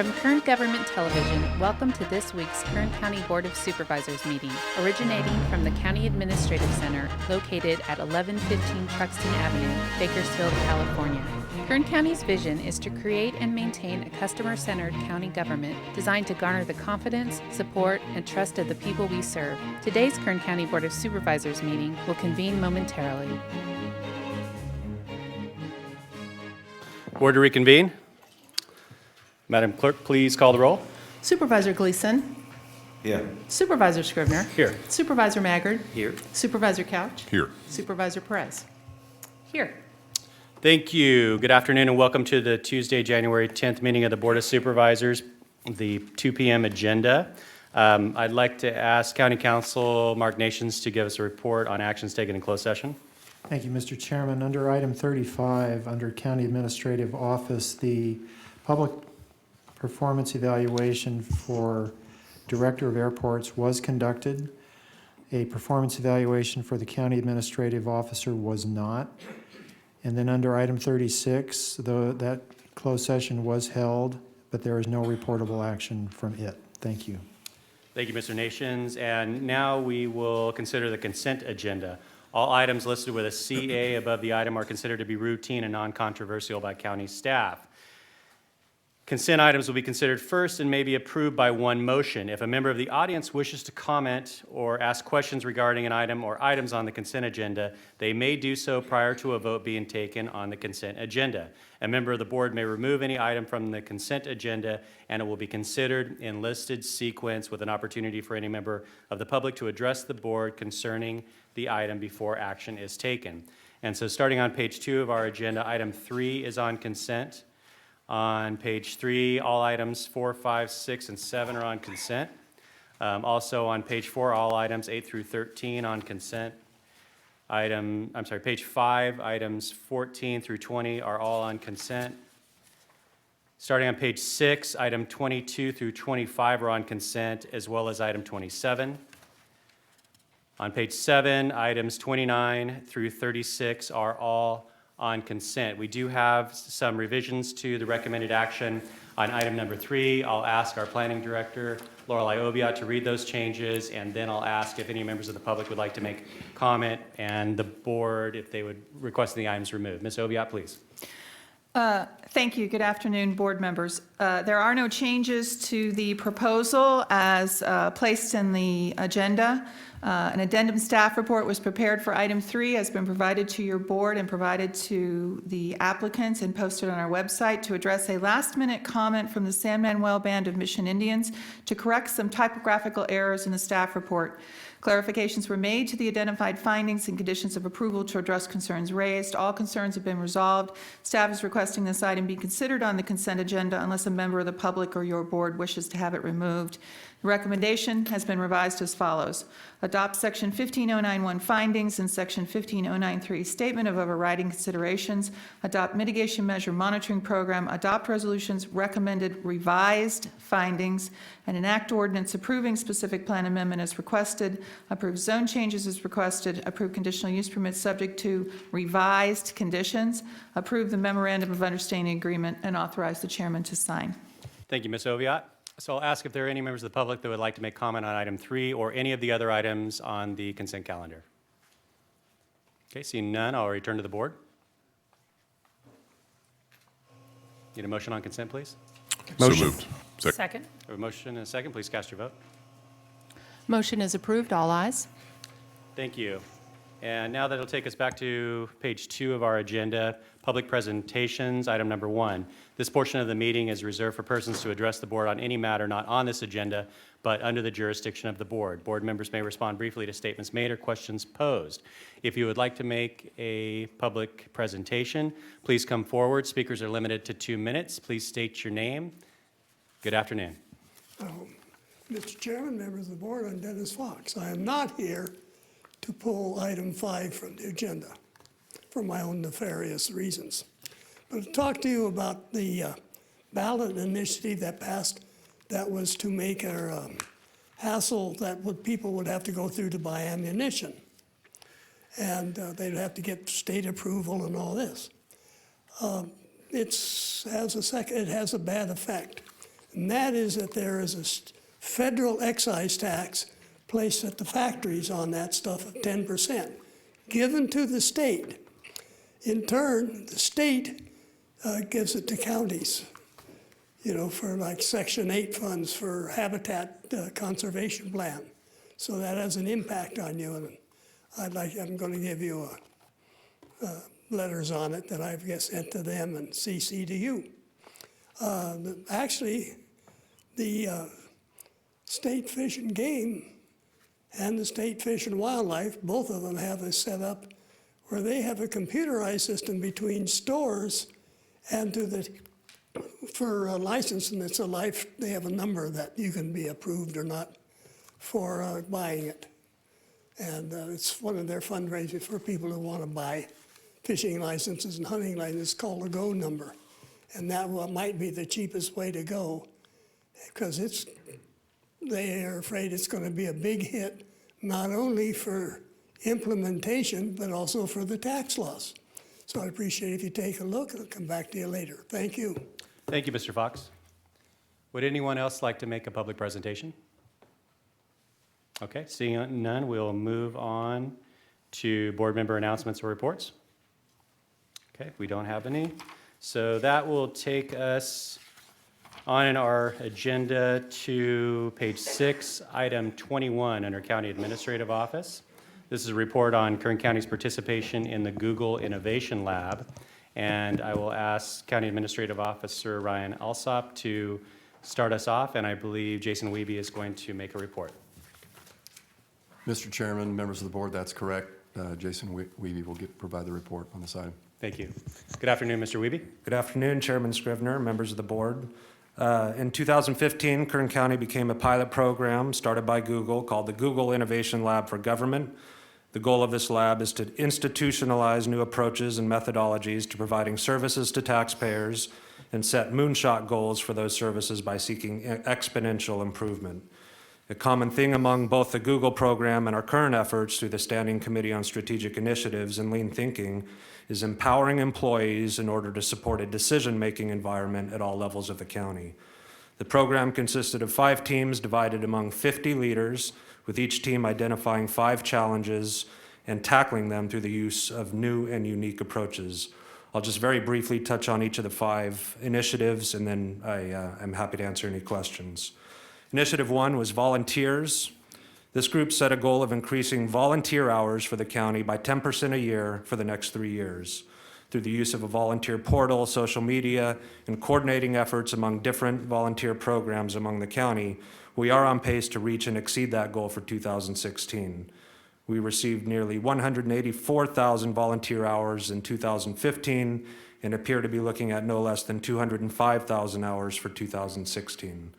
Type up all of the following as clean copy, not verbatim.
From Kern Government Television, welcome to this week's Kern County Board of Supervisors meeting, originating from the County Administrative Center located at 1115 Truxtun Avenue, Bakersfield, California. Kern County's vision is to create and maintain a customer-centered county government designed to garner the confidence, support, and trust of the people we serve. Today's Kern County Board of Supervisors meeting will convene momentarily. Board to reconvene. Madam Clerk, please call the roll. Supervisor Gleason. Here. Supervisor Scrivener. Here. Supervisor Maggard. Here. Supervisor Couch. Here. Supervisor Perez. Here. Thank you. Good afternoon and welcome to the Tuesday, January 10th meeting of the Board of Supervisors, the 2 p.m. agenda. I'd like to ask County Counsel Mark Nations to give us a report on actions taken in closed session. Thank you, Mr. Chairman. Under item 35, under County Administrative Office, the public performance evaluation for Director of Airports was conducted. A performance evaluation for the County Administrative Officer was not. And then under item 36, that closed session was held, but there is no reportable action from it. Thank you. Thank you, Mr. Nations. And now we will consider the consent agenda. All items listed with a CA above the item are considered to be routine and non-controversial by county staff. Consent items will be considered first and may be approved by one motion. If a member of the audience wishes to comment or ask questions regarding an item or items on the consent agenda, they may do so prior to a vote being taken on the consent agenda. A member of the board may remove any item from the consent agenda, and it will be considered in listed sequence with an opportunity for any member of the public to address the board concerning the item before action is taken. And so starting on page 2 of our agenda, item 3 is on consent. On page 3, all items 4, 5, 6, and 7 are on consent. Also on page 4, all items 8 through 13 on consent. Page 5, items 14 through 20 are all on consent. Starting on page 6, item 22 through 25 are on consent, as well as item 27. On page 7, items 29 through 36 are all on consent. We do have some revisions to the recommended action on item number 3. I'll ask our planning director, Lorelei Obiat, to read those changes, and then I'll ask if any members of the public would like to make comment, and the board if they would request the items removed. Ms. Obiat, please. Thank you. Good afternoon, board members. There are no changes to the proposal as placed in the agenda. An addendum staff report was prepared for item 3, has been provided to your board and provided to the applicants and posted on our website to address a last-minute comment from the San Manuel Band of Mission Indians to correct some typographical errors in the staff report. Clarifications were made to the identified findings and conditions of approval to address concerns raised. All concerns have been resolved. Staff is requesting this item be considered on the consent agenda unless a member of the public or your board wishes to have it removed. The recommendation has been revised as follows. Adopt Section 15091 findings and Section 15093 statement of overriding considerations. Adopt mitigation measure monitoring program. Adopt resolutions recommended revised findings and enact ordinance approving specific plan amendment as requested. Approve zone changes as requested. Approve conditional use permits subject to revised conditions. Approve the memorandum of understanding agreement and authorize the chairman to sign. Thank you, Ms. Obiat. So I'll ask if there are any members of the public that would like to make comment on item 3 or any of the other items on the consent calendar. Okay, seeing none, I'll return to the board. Need a motion on consent, please? Motion. So moved. Second. A motion and a second. Please cast your vote. Motion is approved. All ayes. Thank you. And now that'll take us back to page 2 of our agenda, public presentations, item number 1. This portion of the meeting is reserved for persons to address the board on any matter not on this agenda, but under the jurisdiction of the board. Board members may respond briefly to statements made or questions posed. If you would like to make a public presentation, please come forward. Speakers are limited to 2 minutes. Please state your name. Good afternoon. Mr. Chairman, members of the board, I'm Dennis Fox. I am not here to pull item 5 from the agenda for my own nefarious reasons. But to talk to you about the ballot initiative that passed that was to make a hassle that people would have to go through to buy ammunition. And they'd have to get state approval and all this. It has a bad effect. And that is that there is a federal excise tax placed at the factories on that stuff of 10%, given to the state. In turn, the state gives it to counties, you know, for like Section 8 funds for habitat conservation plan. So that has an impact on you, and I'm going to give you letters on it that I've sent to them and CC to you. Actually, the State Fish and Game and the State Fish and Wildlife, both of them have a setup where they have a computerized system between stores and for a license, and it's they have a number that you can be approved or not for buying it. And it's one of their fundraisers for people who want to buy fishing licenses and hunting licenses, called a GO number. And that might be the cheapest way to go, because they are afraid it's going to be a big hit, not only for implementation, but also for the tax loss. So I'd appreciate if you take a look, and I'll come back to you later. Thank you. Thank you, Mr. Fox. Would anyone else like to make a public presentation? Okay, seeing none, we'll move on to board member announcements or reports. Okay, we don't have any. So that will take us on in our agenda to page 6, item 21 under County Administrative Office. This is a report on Kern County's participation in the Google Innovation Lab. And I will ask County Administrative Officer Ryan Alsop to start us off, and I believe Jason Wiebe is going to make a report. Mr. Chairman, members of the board, that's correct. Jason Wiebe will provide the report on this item. Thank you. Good afternoon, Mr. Wiebe. Good afternoon, Chairman Scrivener, members of the board. In 2015, Kern County became a pilot program started by Google called the Google Innovation Lab for Government. The goal of this lab is to institutionalize new approaches and methodologies to providing services to taxpayers and set moonshot goals for those services by seeking exponential improvement. A common thing among both the Google program and our current efforts through the Standing Committee on Strategic Initiatives and Lean Thinking is empowering employees in order to support a decision-making environment at all levels of the county. The program consisted of 5 teams divided among 50 leaders, with each team identifying 5 challenges and tackling them through the use of new and unique approaches. I'll just very briefly touch on each of the 5 initiatives, and then I'm happy to answer any questions. Initiative 1 was volunteers. This group set a goal of increasing volunteer hours for the county by 10% a year for the next 3 years. Through the use of a volunteer portal, social media, and coordinating efforts among different volunteer programs among the county, we are on pace to reach and exceed that goal for 2016. We received nearly 184,000 volunteer hours in 2015 and appear to be looking at no less than 205,000 hours for 2016.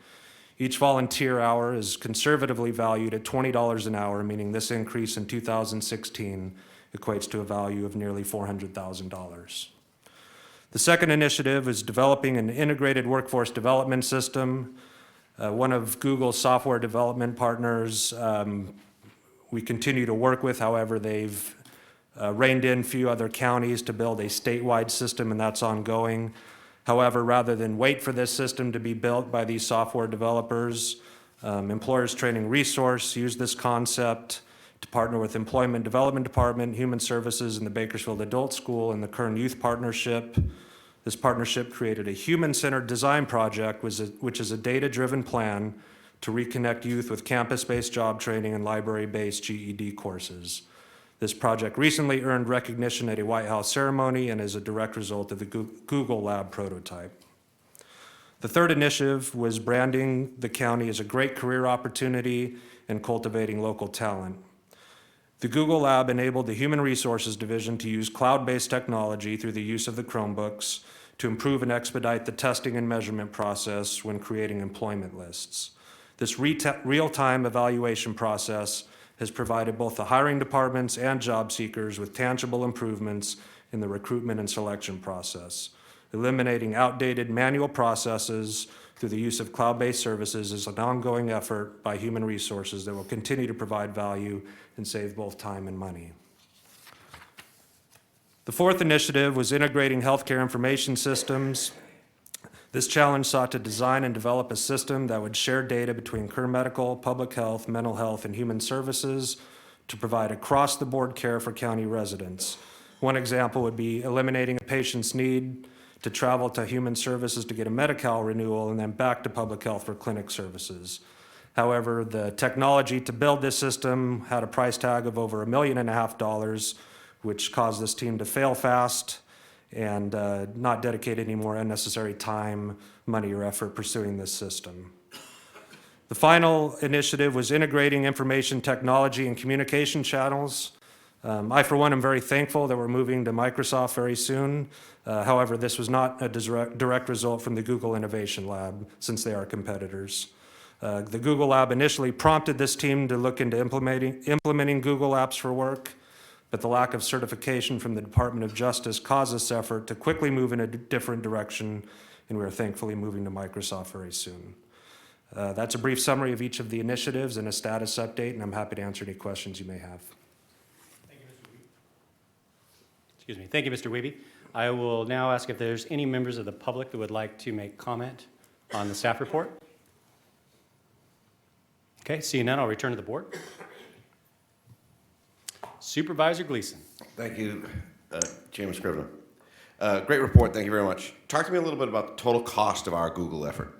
Each volunteer hour is conservatively valued at $20 an hour, meaning this increase in 2016 equates to a value of nearly $400,000. The second initiative is developing an integrated workforce development system. One of Google's software development partners we continue to work with. However, they've reined in a few other counties to build a statewide system, and that's ongoing. However, rather than wait for this system to be built by these software developers, Employers Training Resource used this concept to partner with Employment Development Department, Human Services, and the Bakersfield Adult School and the Kern Youth Partnership. This partnership created a human-centered design project, which is a data-driven plan to reconnect youth with campus-based job training and library-based GED courses. This project recently earned recognition at a White House ceremony and is a direct result of the Google Lab prototype. The third initiative was branding the county as a great career opportunity and cultivating local talent. The Google Lab enabled the Human Resources Division to use cloud-based technology through the use of the Chromebooks to improve and expedite the testing and measurement process when creating employment lists. This real-time evaluation process has provided both the hiring departments and job seekers with tangible improvements in the recruitment and selection process. Eliminating outdated manual processes through the use of cloud-based services is an ongoing effort by Human Resources that will continue to provide value and save both time and money. The fourth initiative was integrating healthcare information systems. This challenge sought to design and develop a system that would share data between Kern Medical, Public Health, Mental Health, and Human Services to provide across-the-board care for county residents. One example would be eliminating a patient's need to travel to Human Services to get a Medi-Cal renewal and then back to Public Health for clinic services. However, the technology to build this system had a price tag of over $1.5 million, which caused this team to fail fast and not dedicate any more unnecessary time, money, or effort pursuing this system. The final initiative was integrating information technology and communication channels. I, for one, am very thankful that we're moving to Microsoft very soon. However, this was not a direct result from the Google Innovation Lab, since they are competitors. The Google Lab initially prompted this team to look into implementing Google Apps for work, but the lack of certification from the Department of Justice caused this effort to quickly move in a different direction, and we are thankfully moving to Microsoft very soon. That's a brief summary of each of the initiatives and a status update, and I'm happy to answer any questions you may have. Excuse me. Thank you, Mr. Wiebe. I will now ask if there's any members of the public that would like to make comment on the staff report. Okay, seeing none, I'll return to the board. Supervisor Gleason. Thank you, Chairman Scrivener. Great report, thank you very much. Talk to me a little bit about the total cost of our Google effort.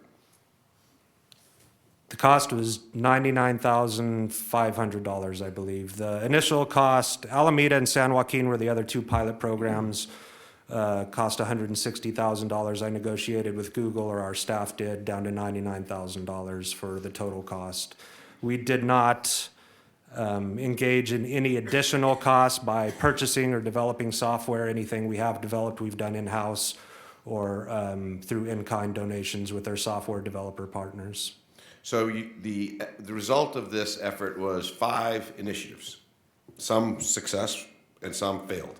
The cost was $99,500, I believe. The initial cost, Alameda and San Joaquin were the other two pilot programs, cost $160,000. I negotiated with Google, or our staff did, down to $99,000 for the total cost. We did not engage in any additional costs by purchasing or developing software. Anything we have developed, we've done in-house or through in-kind donations with our software developer partners. So the result of this effort was 5 initiatives, some success and some failed.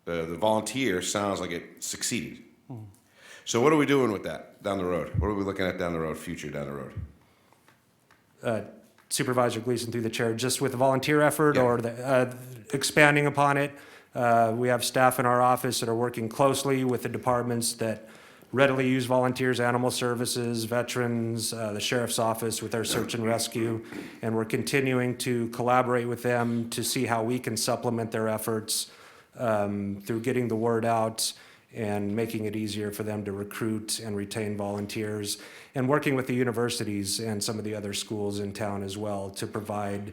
The volunteer sounds like it succeeded. So what are we doing with that down the road? What are we looking at down the road, future down the road? Supervisor Gleason, through the chair, just with the volunteer effort, Yeah. or the, expanding upon it. We have staff in our office that are working closely with the departments that readily use volunteers, animal services, veterans, the sheriff's office with our search and rescue. And we're continuing to collaborate with them to see how we can supplement their efforts through getting the word out and making it easier for them to recruit and retain volunteers, and working with the universities and some of the other schools in town as well to provide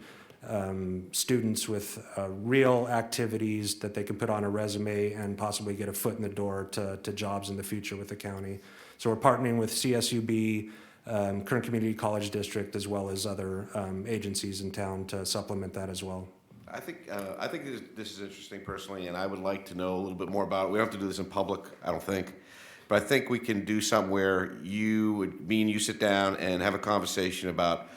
students with real activities that they can put on a resume and possibly get a foot in the door to jobs in the future with the county. So we're partnering with CSUB, Kern Community College District, as well as other agencies in town to supplement that as well. I think this is interesting personally, and I would like to know a little bit more about it. We don't have to do this in public, I don't think. But I think we can do something where me and you sit down and have a conversation about,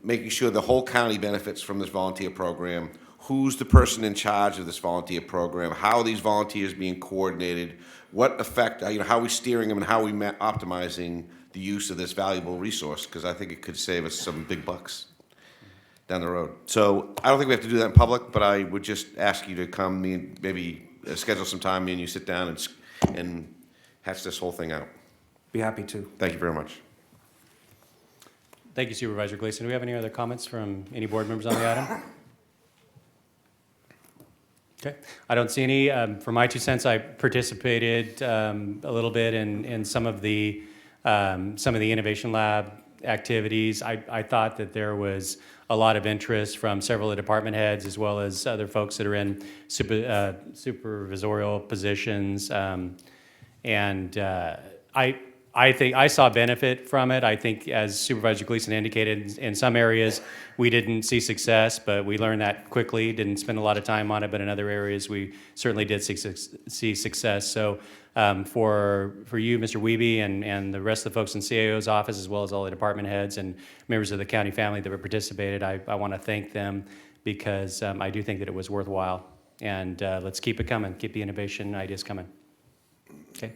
making sure the whole county benefits from this volunteer program. Who's the person in charge of this volunteer program? How are these volunteers being coordinated? What effect, how are we steering them, and how are we optimizing the use of this valuable resource? Because I think it could save us some big bucks down the road. So I don't think we have to do that in public, but I would just ask you to come, maybe schedule some time, me and you sit down and hatch this whole thing out. Be happy to. Thank you very much. Thank you, Supervisor Gleason. Do we have any other comments from any board members on the item? Okay, I don't see any. For my 2 cents, I participated a little bit in some of the Innovation Lab activities. I thought that there was a lot of interest from several of the department heads, as well as other folks that are in supervisorial positions. I think I saw benefit from it. I think, as Supervisor Gleason indicated, in some areas we didn't see success, but we learned that quickly, didn't spend a lot of time on it, but in other areas we certainly did see success. So for you, Mr. Wiebe, and the rest of the folks in CAO's office, as well as all the department heads and members of the county family that participated, I want to thank them, because I do think that it was worthwhile. And let's keep it coming, keep the innovation ideas coming. Okay.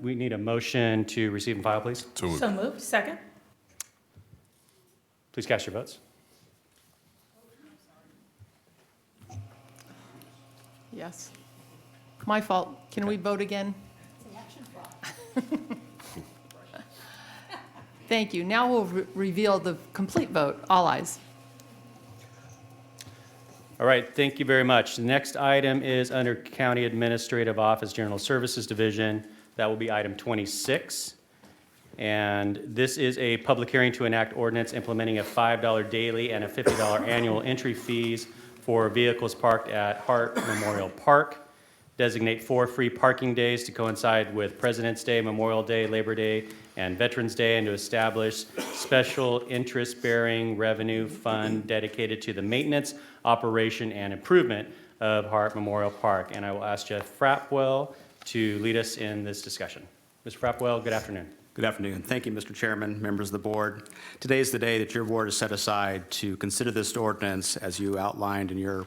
We need a motion to receive and file, please. So moved. Second? Please cast your votes. Yes. My fault. Can we vote again? Thank you. Now we'll reveal the complete vote. All ayes. All right, thank you very much. The next item is under County Administrative Office General Services Division. That will be item 26. And this is a public hearing to enact ordinance implementing a $5 daily and a $50 annual entry fees for vehicles parked at Hart Memorial Park. Designate 4 free parking days to coincide with President's Day, Memorial Day, Labor Day, and Veterans Day, and to establish special interest-bearing revenue fund dedicated to the maintenance, operation, and improvement of Hart Memorial Park. And I will ask Jeff Frapwell to lead us in this discussion. Mr. Frapwell, good afternoon. Good afternoon. Thank you, Mr. Chairman, members of the board. Today is the day that your board has set aside to consider this ordinance, as you outlined in your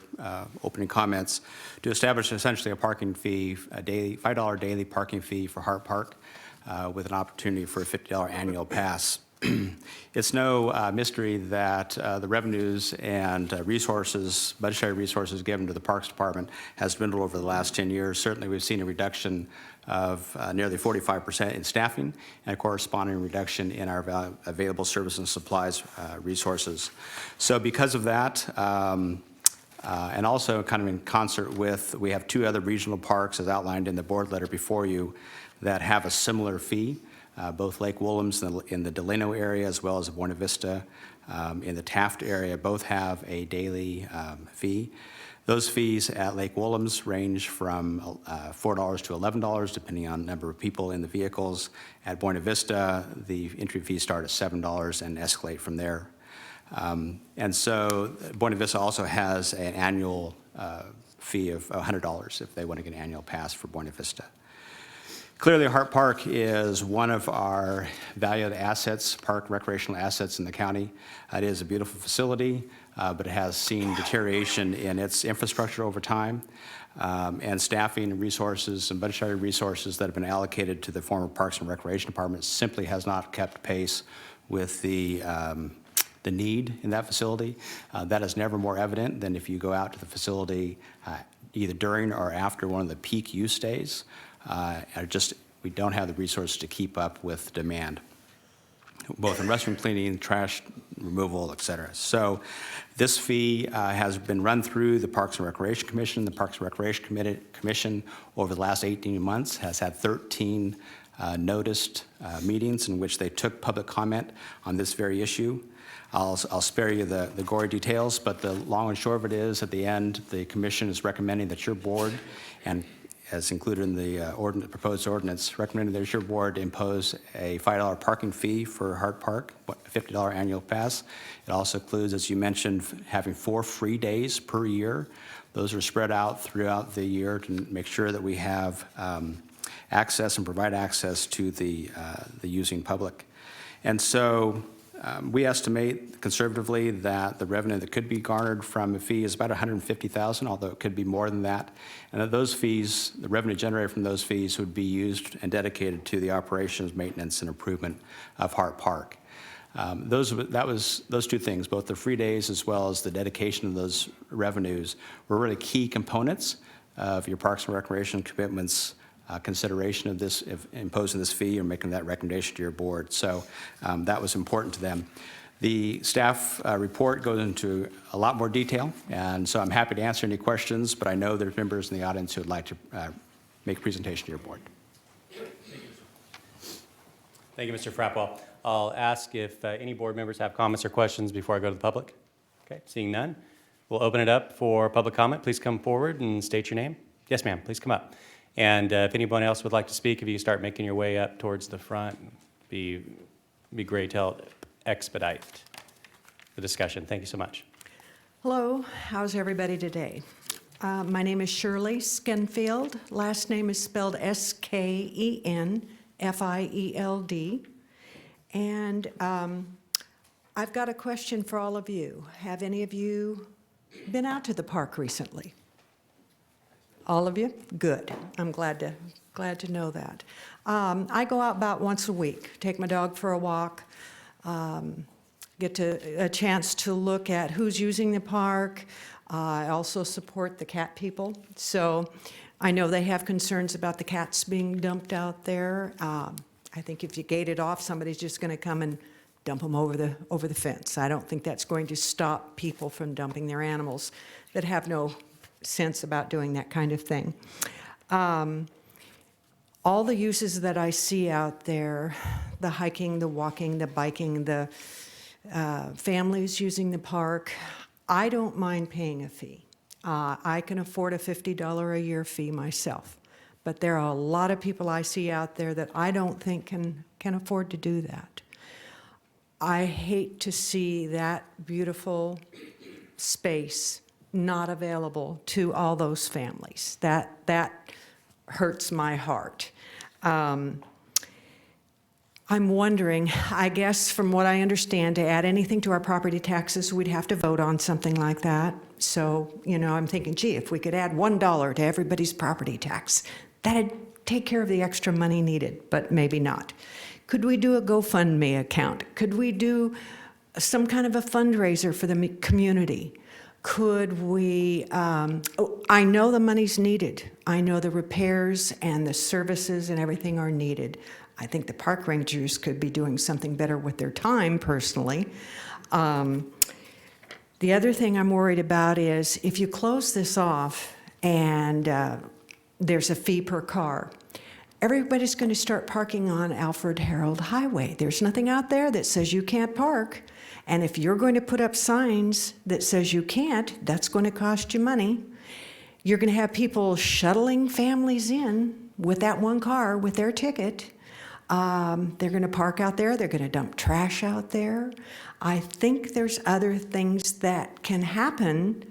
opening comments, to establish essentially a parking fee, a daily $5 daily parking fee for Hart Park, with an opportunity for a $50 annual pass. It's no mystery that the revenues and resources, budgetary resources given to the Parks Department has dwindled over the last 10 years. Certainly, we've seen a reduction of nearly 45% in staffing and a corresponding reduction in our available service and supplies resources. So because of that, and also kind of in concert with, we have 2 other regional parks as outlined in the board letter before you that have a similar fee. Both Lake Willems in the Delano area as well as Buena Vista in the Taft area both have a daily fee. Those fees at Lake Willems range from $4 to $11 depending on number of people in the vehicles. At Buena Vista, the entry fees start at $7 and escalate from there. And so Buena Vista also has an annual fee of $100 if they want to get an annual pass for Buena Vista. Clearly, Hart Park is one of our valued assets, park recreational assets in the county. It is a beautiful facility, but it has seen deterioration in its infrastructure over time, and staffing resources and budgetary resources that have been allocated to the former Parks and Recreation Department simply has not kept pace with the need in that facility. That is never more evident than if you go out to the facility either during or after one of the peak use days. We don't have the resources to keep up with demand, both in restroom cleaning, trash removal, et cetera. So this fee has been run through the Parks and Recreation Commission. The Parks and Recreation Commission over the last 18 months has had 13 noticed meetings in which they took public comment on this very issue. I'll spare you the gory details, but the long and short of it is, at the end, the commission is recommending that your board, and as included in the proposed ordinance, recommending that your board impose a $5 parking fee for Hart Park, a $50 annual pass. It also includes, as you mentioned, having 4 free days per year. Those are spread out throughout the year to make sure that we have access and provide access to the using public. And so we estimate conservatively that the revenue that could be garnered from a fee is about $150,000, although it could be more than that. And that those fees, the revenue generated from those fees, would be used and dedicated to the operations, maintenance, and improvement of Hart Park. Those 2 things, both the free days as well as the dedication of those revenues, were really key components of your Parks and Recreation commitments. Consideration of this, of imposing this fee or making that recommendation to your board. So that was important to them. The staff report goes into a lot more detail, and so I'm happy to answer any questions, but I know there's members in the audience who would like to make a presentation to your board. Thank you, Mr. Frapwell. I'll ask if any board members have comments or questions before I go to the public. Okay, seeing none, we'll open it up for public comment. Please come forward and state your name. Yes, ma'am, please come up. And if anyone else would like to speak, if you start making your way up towards the front, be great to help expedite the discussion. Thank you so much. Hello, how's everybody today? My name is Shirley Skenfield. Last name is spelled Skenfield. And I've got a question for all of you. Have any of you been out to the park recently? All of you? Good. I'm glad to know that. I go out about once a week, take my dog for a walk, get a chance to look at who's using the park. I also support the cat people. So I know they have concerns about the cats being dumped out there. I think if you gate it off, somebody's just going to come and dump them over the fence. I don't think that's going to stop people from dumping their animals that have no sense about doing that kind of thing. All the uses that I see out there, the hiking, the walking, the biking, the families using the park, I don't mind paying a fee. I can afford a $50 a year fee myself. But there are a lot of people I see out there that I don't think can afford to do that. I hate to see that beautiful space not available to all those families. That hurts my heart. I'm wondering, I guess from what I understand, to add anything to our property taxes, we'd have to vote on something like that. So, I'm thinking, gee, if we could add $1 to everybody's property tax, that'd take care of the extra money needed, but maybe not. Could we do a GoFundMe account? Could we do some kind of a fundraiser for the community? Could we, I know the money's needed. I know the repairs and the services and everything are needed. I think the park rangers could be doing something better with their time, personally. The other thing I'm worried about is if you close this off and there's a fee per car, everybody's going to start parking on Alfred Harold Highway. There's nothing out there that says you can't park. And if you're going to put up signs that says you can't, that's going to cost you money. You're going to have people shuttling families in with that one car with their ticket. They're going to park out there. They're going to dump trash out there. I think there's other things that can happen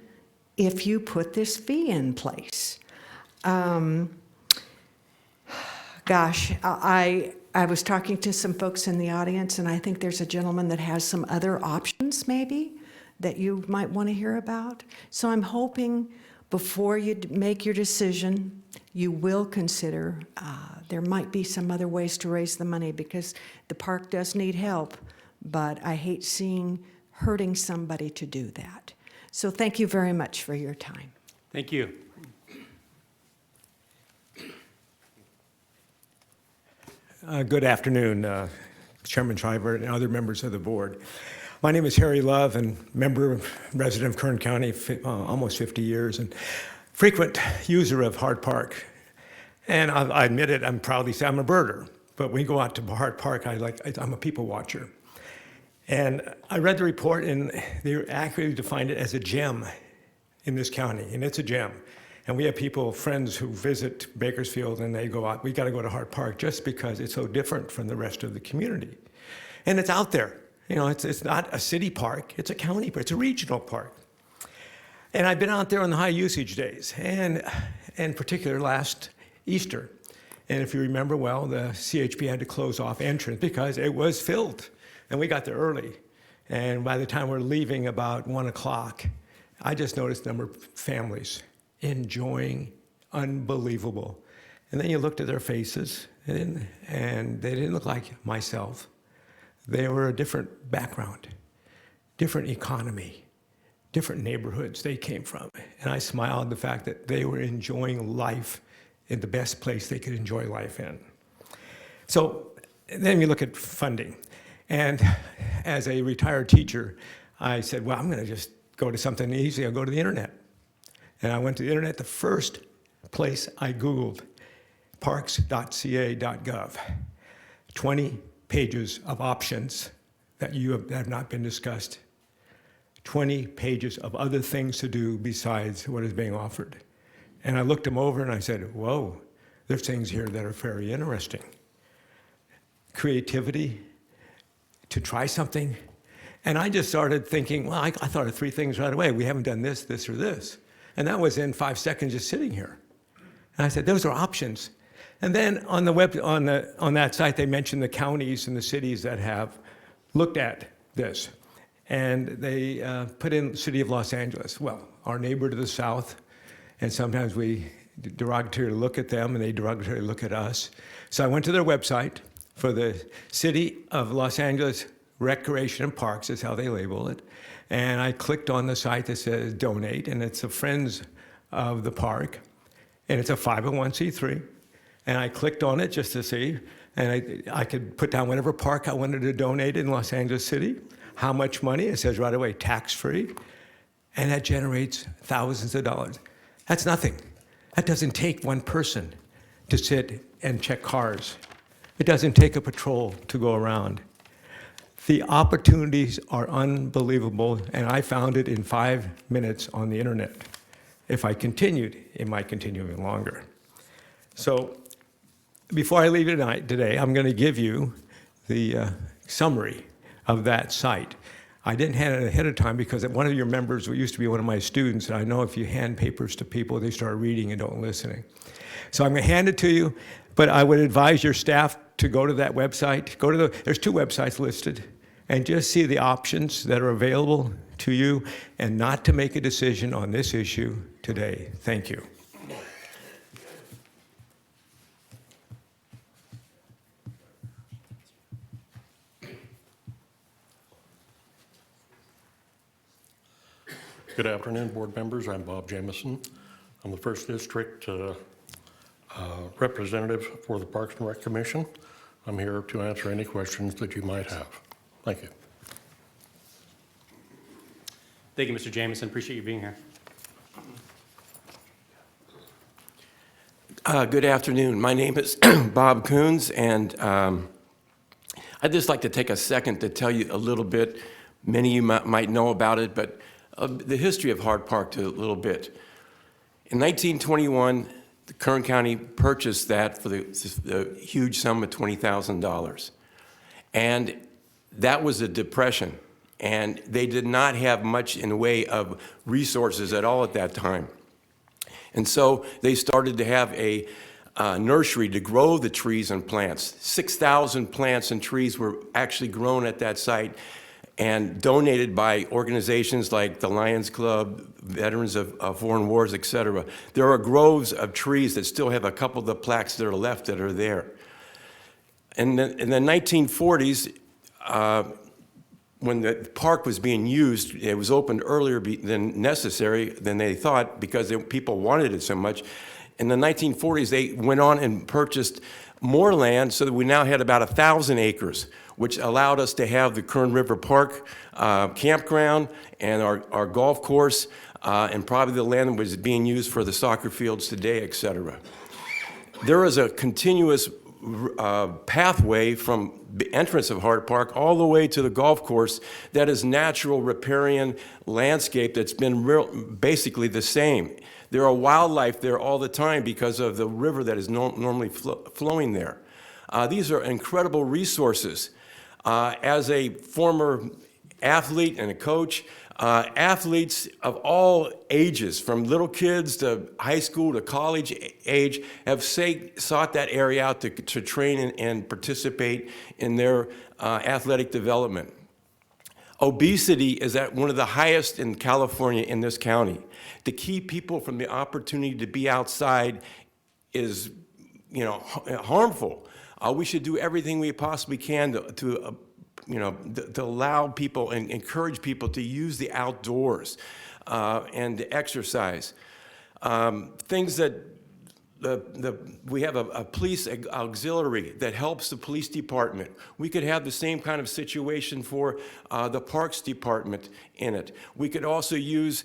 if you put this fee in place. Gosh, I was talking to some folks in the audience, and I think there's a gentleman that has some other options maybe that you might want to hear about. So I'm hoping before you make your decision, you will consider there might be some other ways to raise the money because the park does need help, but I hate hurting somebody to do that. So thank you very much for your time. Thank you. Good afternoon, Chairman Shriver and other members of the board. My name is Harry Love, and resident of Kern County, almost 50 years, and frequent user of Hart Park. And I admit it, I'm proudly say I'm a birder, but when we go out to Hart Park, I'm a people watcher. And I read the report, and they accurately defined it as a gem in this county, and it's a gem. And we have friends who visit Bakersfield, and they go out, we got to go to Hart Park just because it's so different from the rest of the community. And it's out there. It's not a city park, it's a county park, it's a regional park. And I've been out there on the high usage days, and in particular last Easter. And if you remember well, the CHP had to close off entrance because it was filled. And we got there early. And by the time we're leaving about 1 o'clock, I just noticed a number of families enjoying unbelievable. And then you looked at their faces, and they didn't look like myself. They were a different background, different economy, different neighborhoods they came from. And I smiled at the fact that they were enjoying life in the best place they could enjoy life in. So then you look at funding. And as a retired teacher, I said, well, I'm going to just go to something easy. I'll go to the internet. And I went to the internet. The first place I Googled, parks.ca.gov, 20 pages of options that have not been discussed, 20 pages of other things to do besides what is being offered. And I looked them over and I said, whoa, there's things here that are very interesting. Creativity, to try something. And I just started thinking, well, I thought of 3 things right away. We haven't done this, this, or this. And that was in 5 seconds just sitting here. And I said, those are options. And then on the web, on that site, they mentioned the counties and the cities that have looked at this. And they put in the city of Los Angeles. Well, our neighbor to the south, and sometimes we derogatorily look at them and they derogatorily look at us. So I went to their website for the city of Los Angeles Recreation and Parks is how they label it. And I clicked on the site that says donate, and it's the Friends of the Park. and it's a 501c3. And I clicked on it just to see, and I could put down whatever park I wanted to donate in Los Angeles City, how much money, it says right away, tax-free, and that generates thousands of dollars. That's nothing. That doesn't take one person to sit and check cars. It doesn't take a patrol to go around. The opportunities are unbelievable, and I found it in 5 minutes on the internet. If I continued, it might continue even longer. So before I leave it today, I'm going to give you the summary of that site. I didn't hand it ahead of time because one of your members who used to be one of my students, and I know if you hand papers to people, they start reading and don't listening. So I'm going to hand it to you, but I would advise your staff to go to that website. There's 2 websites listed, and just see the options that are available to you, and not to make a decision on this issue today. Thank you. Good afternoon, board members. I'm Bob Jamison. I'm the 1st District representative for the Parks and Rec Commission. I'm here to answer any questions that you might have. Thank you. Thank you, Mr. Jamison. Appreciate you being here. Good afternoon. My name is Bob Coons, and I'd just like to take a second to tell you a little bit. Many of you might know about it, but the history of Hart Park to a little bit. In 1921, the Kern County purchased that for the huge sum of $20,000. And that was a depression. And they did not have much in the way of resources at all at that time. And so they started to have a nursery to grow the trees and plants. 6,000 plants and trees were actually grown at that site and donated by organizations like the Lions Club, Veterans of Foreign Wars, et cetera. There are groves of trees that still have a couple of the plaques that are left that are there. In the 1940s, when the park was being used, it was opened earlier than necessary, than they thought, because people wanted it so much. In the 1940s, they went on and purchased more land so that we now had about 1,000 acres, which allowed us to have the Kern River Park campground and our golf course, and probably the land that was being used for the soccer fields today, et cetera. There is a continuous pathway from the entrance of Hart Park all the way to the golf course that is natural riparian landscape that's been basically the same. There are wildlife there all the time because of the river that is normally flowing there. These are incredible resources. As a former athlete and a coach, athletes of all ages, from little kids to high school to college age, have sought that area out to train and participate in their athletic development. Obesity is at one of the highest in California in this county. To keep people from the opportunity to be outside is, harmful. We should do everything we possibly can to allow people and encourage people to use the outdoors and to exercise. Things that we have a police auxiliary that helps the police department. We could have the same kind of situation for the parks department in it. We could also use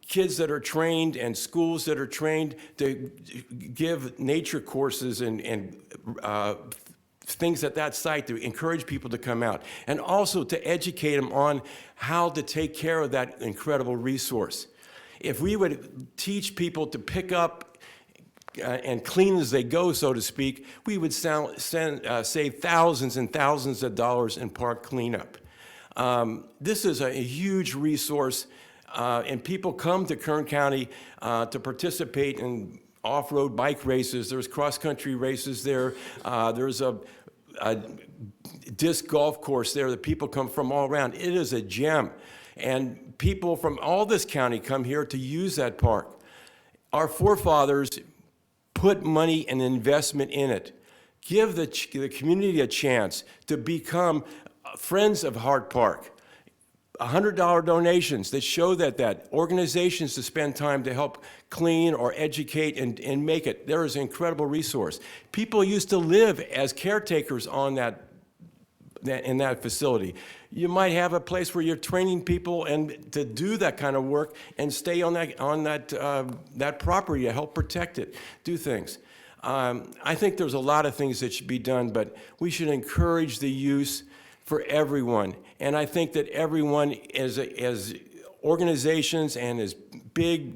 kids that are trained and schools that are trained to give nature courses and things at that site to encourage people to come out, and also to educate them on how to take care of that incredible resource. If we would teach people to pick up and clean as they go, so to speak, we would save thousands and thousands of dollars in park cleanup. This is a huge resource, and people come to Kern County to participate in off-road bike races. There's cross-country races there. There's a disc golf course there that people come from all around. It is a gem, and people from all this county come here to use that park. Our forefathers put money and investment in it. Give the community a chance to become friends of Hart Park. $100 donations that show that organizations to spend time to help clean or educate and make it. There is an incredible resource. People used to live as caretakers on in that facility. You might have a place where you're training people and to do that kind of work and stay on that property to help protect it, do things. I think there's a lot of things that should be done, but we should encourage the use for everyone. And I think that everyone as organizations and as big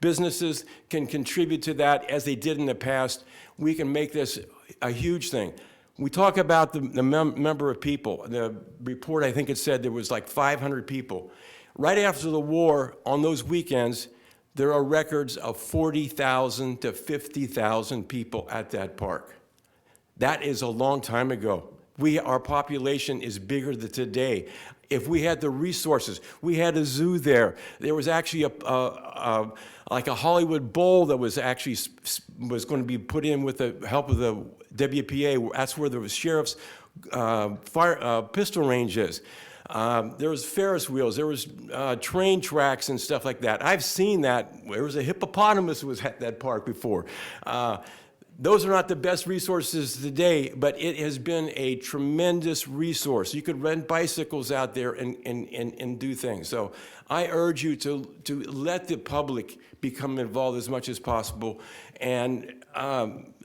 businesses can contribute to that as they did in the past. We can make this a huge thing. We talk about the number of people. The report, I think it said there was like 500 people. Right after the war, on those weekends, there are records of 40,000 to 50,000 people at that park. That is a long time ago. Our population is bigger than today. If we had the resources, we had a zoo there. There was actually like a Hollywood Bowl that was going to be put in with the help of the WPA. That's where the sheriff's pistol range is. There was Ferris wheels. There was train tracks and stuff like that. I've seen that. There was a hippopotamus was at that park before. Those are not the best resources today, but it has been a tremendous resource. You could rent bicycles out there and do things. So I urge you to let the public become involved as much as possible and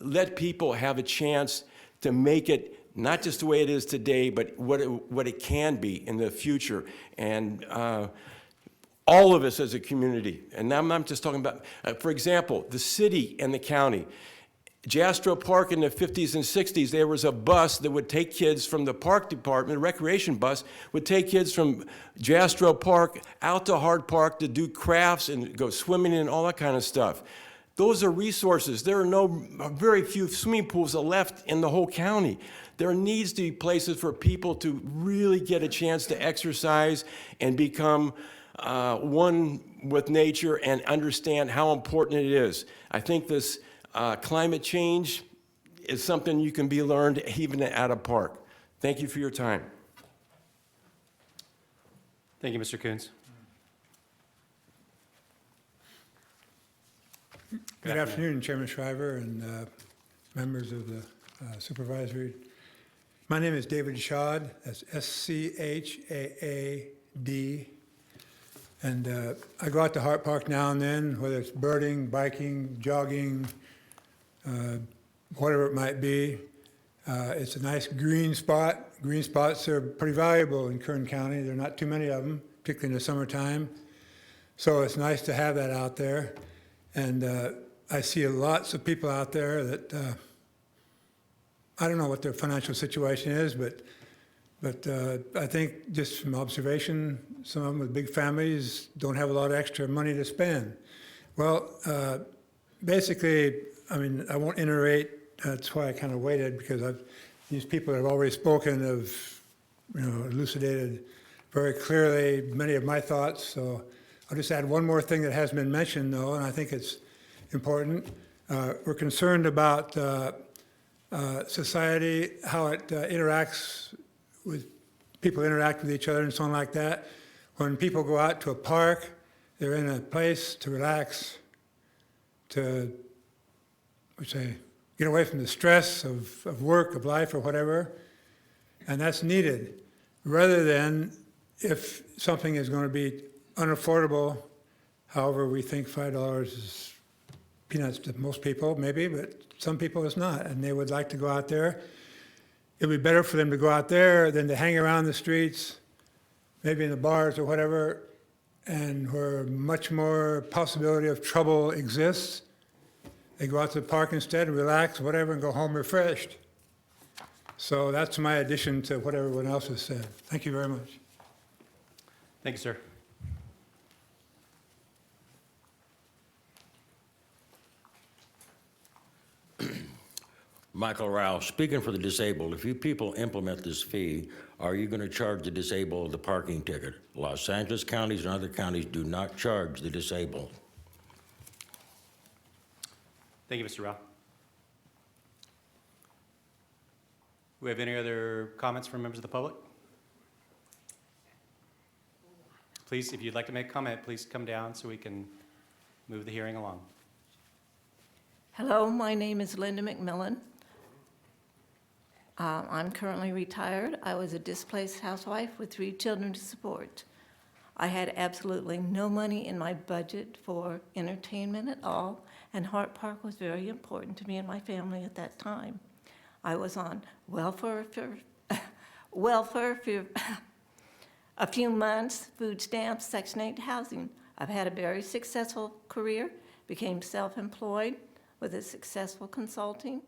let people have a chance to make it not just the way it is today, but what it can be in the future. And all of us as a community, and I'm not just talking about, for example, the city and the county. Jastrow Park in the 50s and 60s, there was a bus that would take kids from the park department, a recreation bus, would take kids from Jastrow Park out to Hart Park to do crafts and go swimming and all that kind of stuff. Those are resources. There are very few swimming pools left in the whole county. There needs to be places for people to really get a chance to exercise and become one with nature and understand how important it is. I think this climate change is something you can be learned even at a park. Thank you for your time. Thank you, Mr. Coons. Good afternoon, Chairman Shriver and members of the supervisory. My name is David Schad. That's S-C-H-A-A-D. And I go out to Hart Park now and then, whether it's birding, biking, jogging, whatever it might be. It's a nice green spot. Green spots are pretty valuable in Kern County. There are not too many of them, particularly in the summertime. So it's nice to have that out there. And I see lots of people out there that, I don't know what their financial situation is, but I think just from observation, some of them with big families don't have a lot of extra money to spend. Well, basically, I mean, I won't iterate. That's why I kind of waited, because these people that have already spoken have, elucidated very clearly many of my thoughts. So I'll just add one more thing that hasn't been mentioned, though, and I think it's important. We're concerned about society, how it interacts with people, interact with each other and so on like that. When people go out to a park, they're in a place to relax, to, get away from the stress of work, of life, or whatever, and that's needed. Rather than if something is going to be unaffordable, however, we think $5 is peanuts to most people, maybe, but some people it's not, and they would like to go out there. It would be better for them to go out there than to hang around the streets, maybe in the bars or whatever, and where much more possibility of trouble exists. They go out to the park instead and relax, whatever, and go home refreshed. So that's my addition to what everyone else has said. Thank you very much. Thank you, sir. Michael Rao, speaking for the disabled, if you people implement this fee, are you going to charge the disabled the parking ticket? Los Angeles counties and other counties do not charge the disabled. Thank you, Mr. Rao. Do we have any other comments from members of the public? Please, if you'd like to make a comment, please come down so we can move the hearing along. Hello, my name is Linda McMillan. I'm currently retired. I was a displaced housewife with 3 children to support. I had absolutely no money in my budget for entertainment at all, and Hart Park was very important to me and my family at that time. I was on welfare for a few months, food stamps, Section 8 housing. I've had a very successful career, became self-employed with a successful consulting.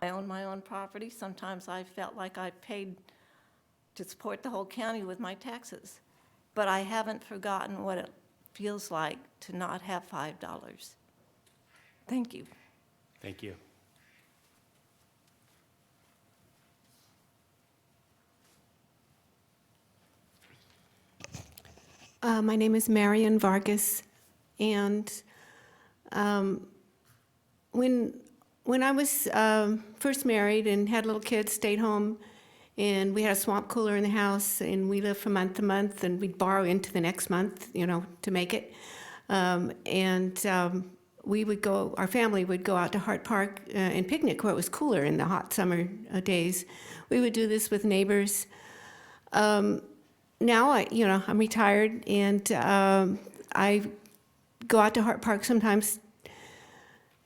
I own my own property. Sometimes I felt like I paid to support the whole county with my taxes. But I haven't forgotten what it feels like to not have $5. Thank you. Thank you. My name is Marion Vargas, and when I was first married and had little kids, stayed home, and we had a swamp cooler in the house, and we lived from month to month, and we'd borrow into the next month, to make it. We would go, our family would go out to Hart Park and picnic where it was cooler in the hot summer days. We would do this with neighbors. Now I'm retired, and I go out to Hart Park sometimes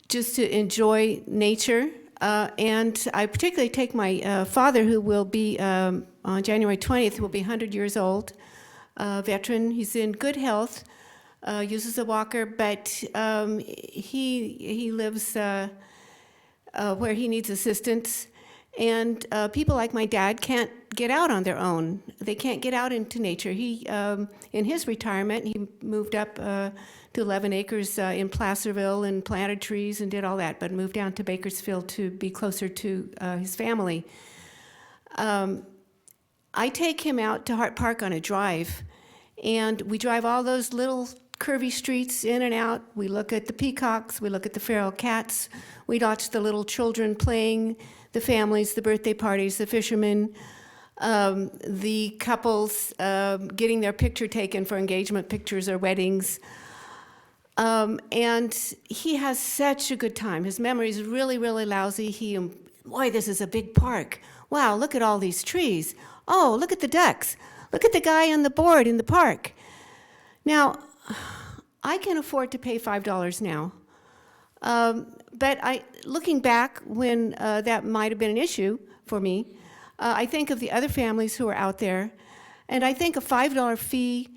just to enjoy nature. And I particularly take my father, who will be, on January 20th, will be 100 years old, veteran. He's in good health, uses a walker, but he lives where he needs assistance. And people like my dad can't get out on their own. They can't get out into nature. He, in his retirement, he moved up to 11 acres in Placerville and planted trees and did all that, but moved down to Bakersfield to be closer to his family. I take him out to Hart Park on a drive, and we drive all those little curvy streets in and out. We look at the peacocks, we look at the feral cats, we watch the little children playing, the families, the birthday parties, the fishermen, the couples getting their picture taken for engagement pictures or weddings. And he has such a good time. His memory is really, really lousy. Boy, this is a big park. Wow, look at all these trees. Oh, look at the ducks. Look at the guy on the board in the park. Now, I can afford to pay $5 now. But looking back when that might have been an issue for me, I think of the other families who are out there, and I think a $5 fee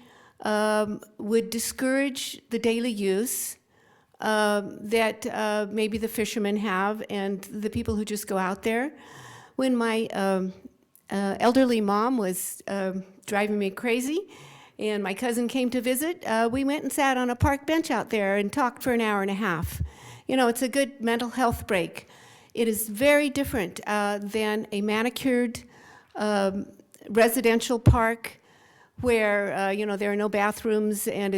would discourage the daily use that maybe the fishermen have and the people who just go out there. When my elderly mom was driving me crazy and my cousin came to visit, we went and sat on a park bench out there and talked for an hour and a half. It's a good mental health break. It is very different than a manicured residential park where there are no bathrooms and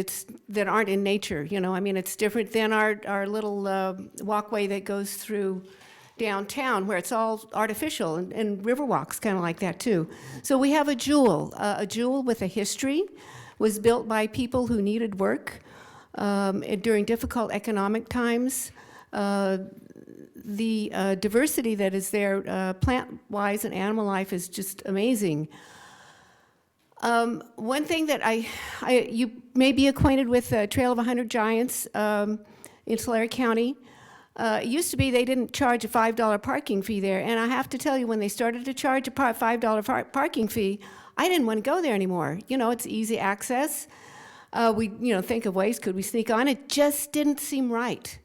that aren't in nature. It's different than our little walkway that goes through downtown where it's all artificial, and Riverwalk's kind of like that too. So we have a jewel with a history, was built by people who needed work during difficult economic times. The diversity that is there, plant-wise and animal life, is just amazing. One thing that you may be acquainted with Trail of 100 Giants in Tulare County. It used to be they didn't charge a $5 parking fee there, and I have to tell you, when they started to charge a $5 parking fee, I didn't want to go there anymore. It's easy access. We think of ways, could we sneak on? It just didn't seem right.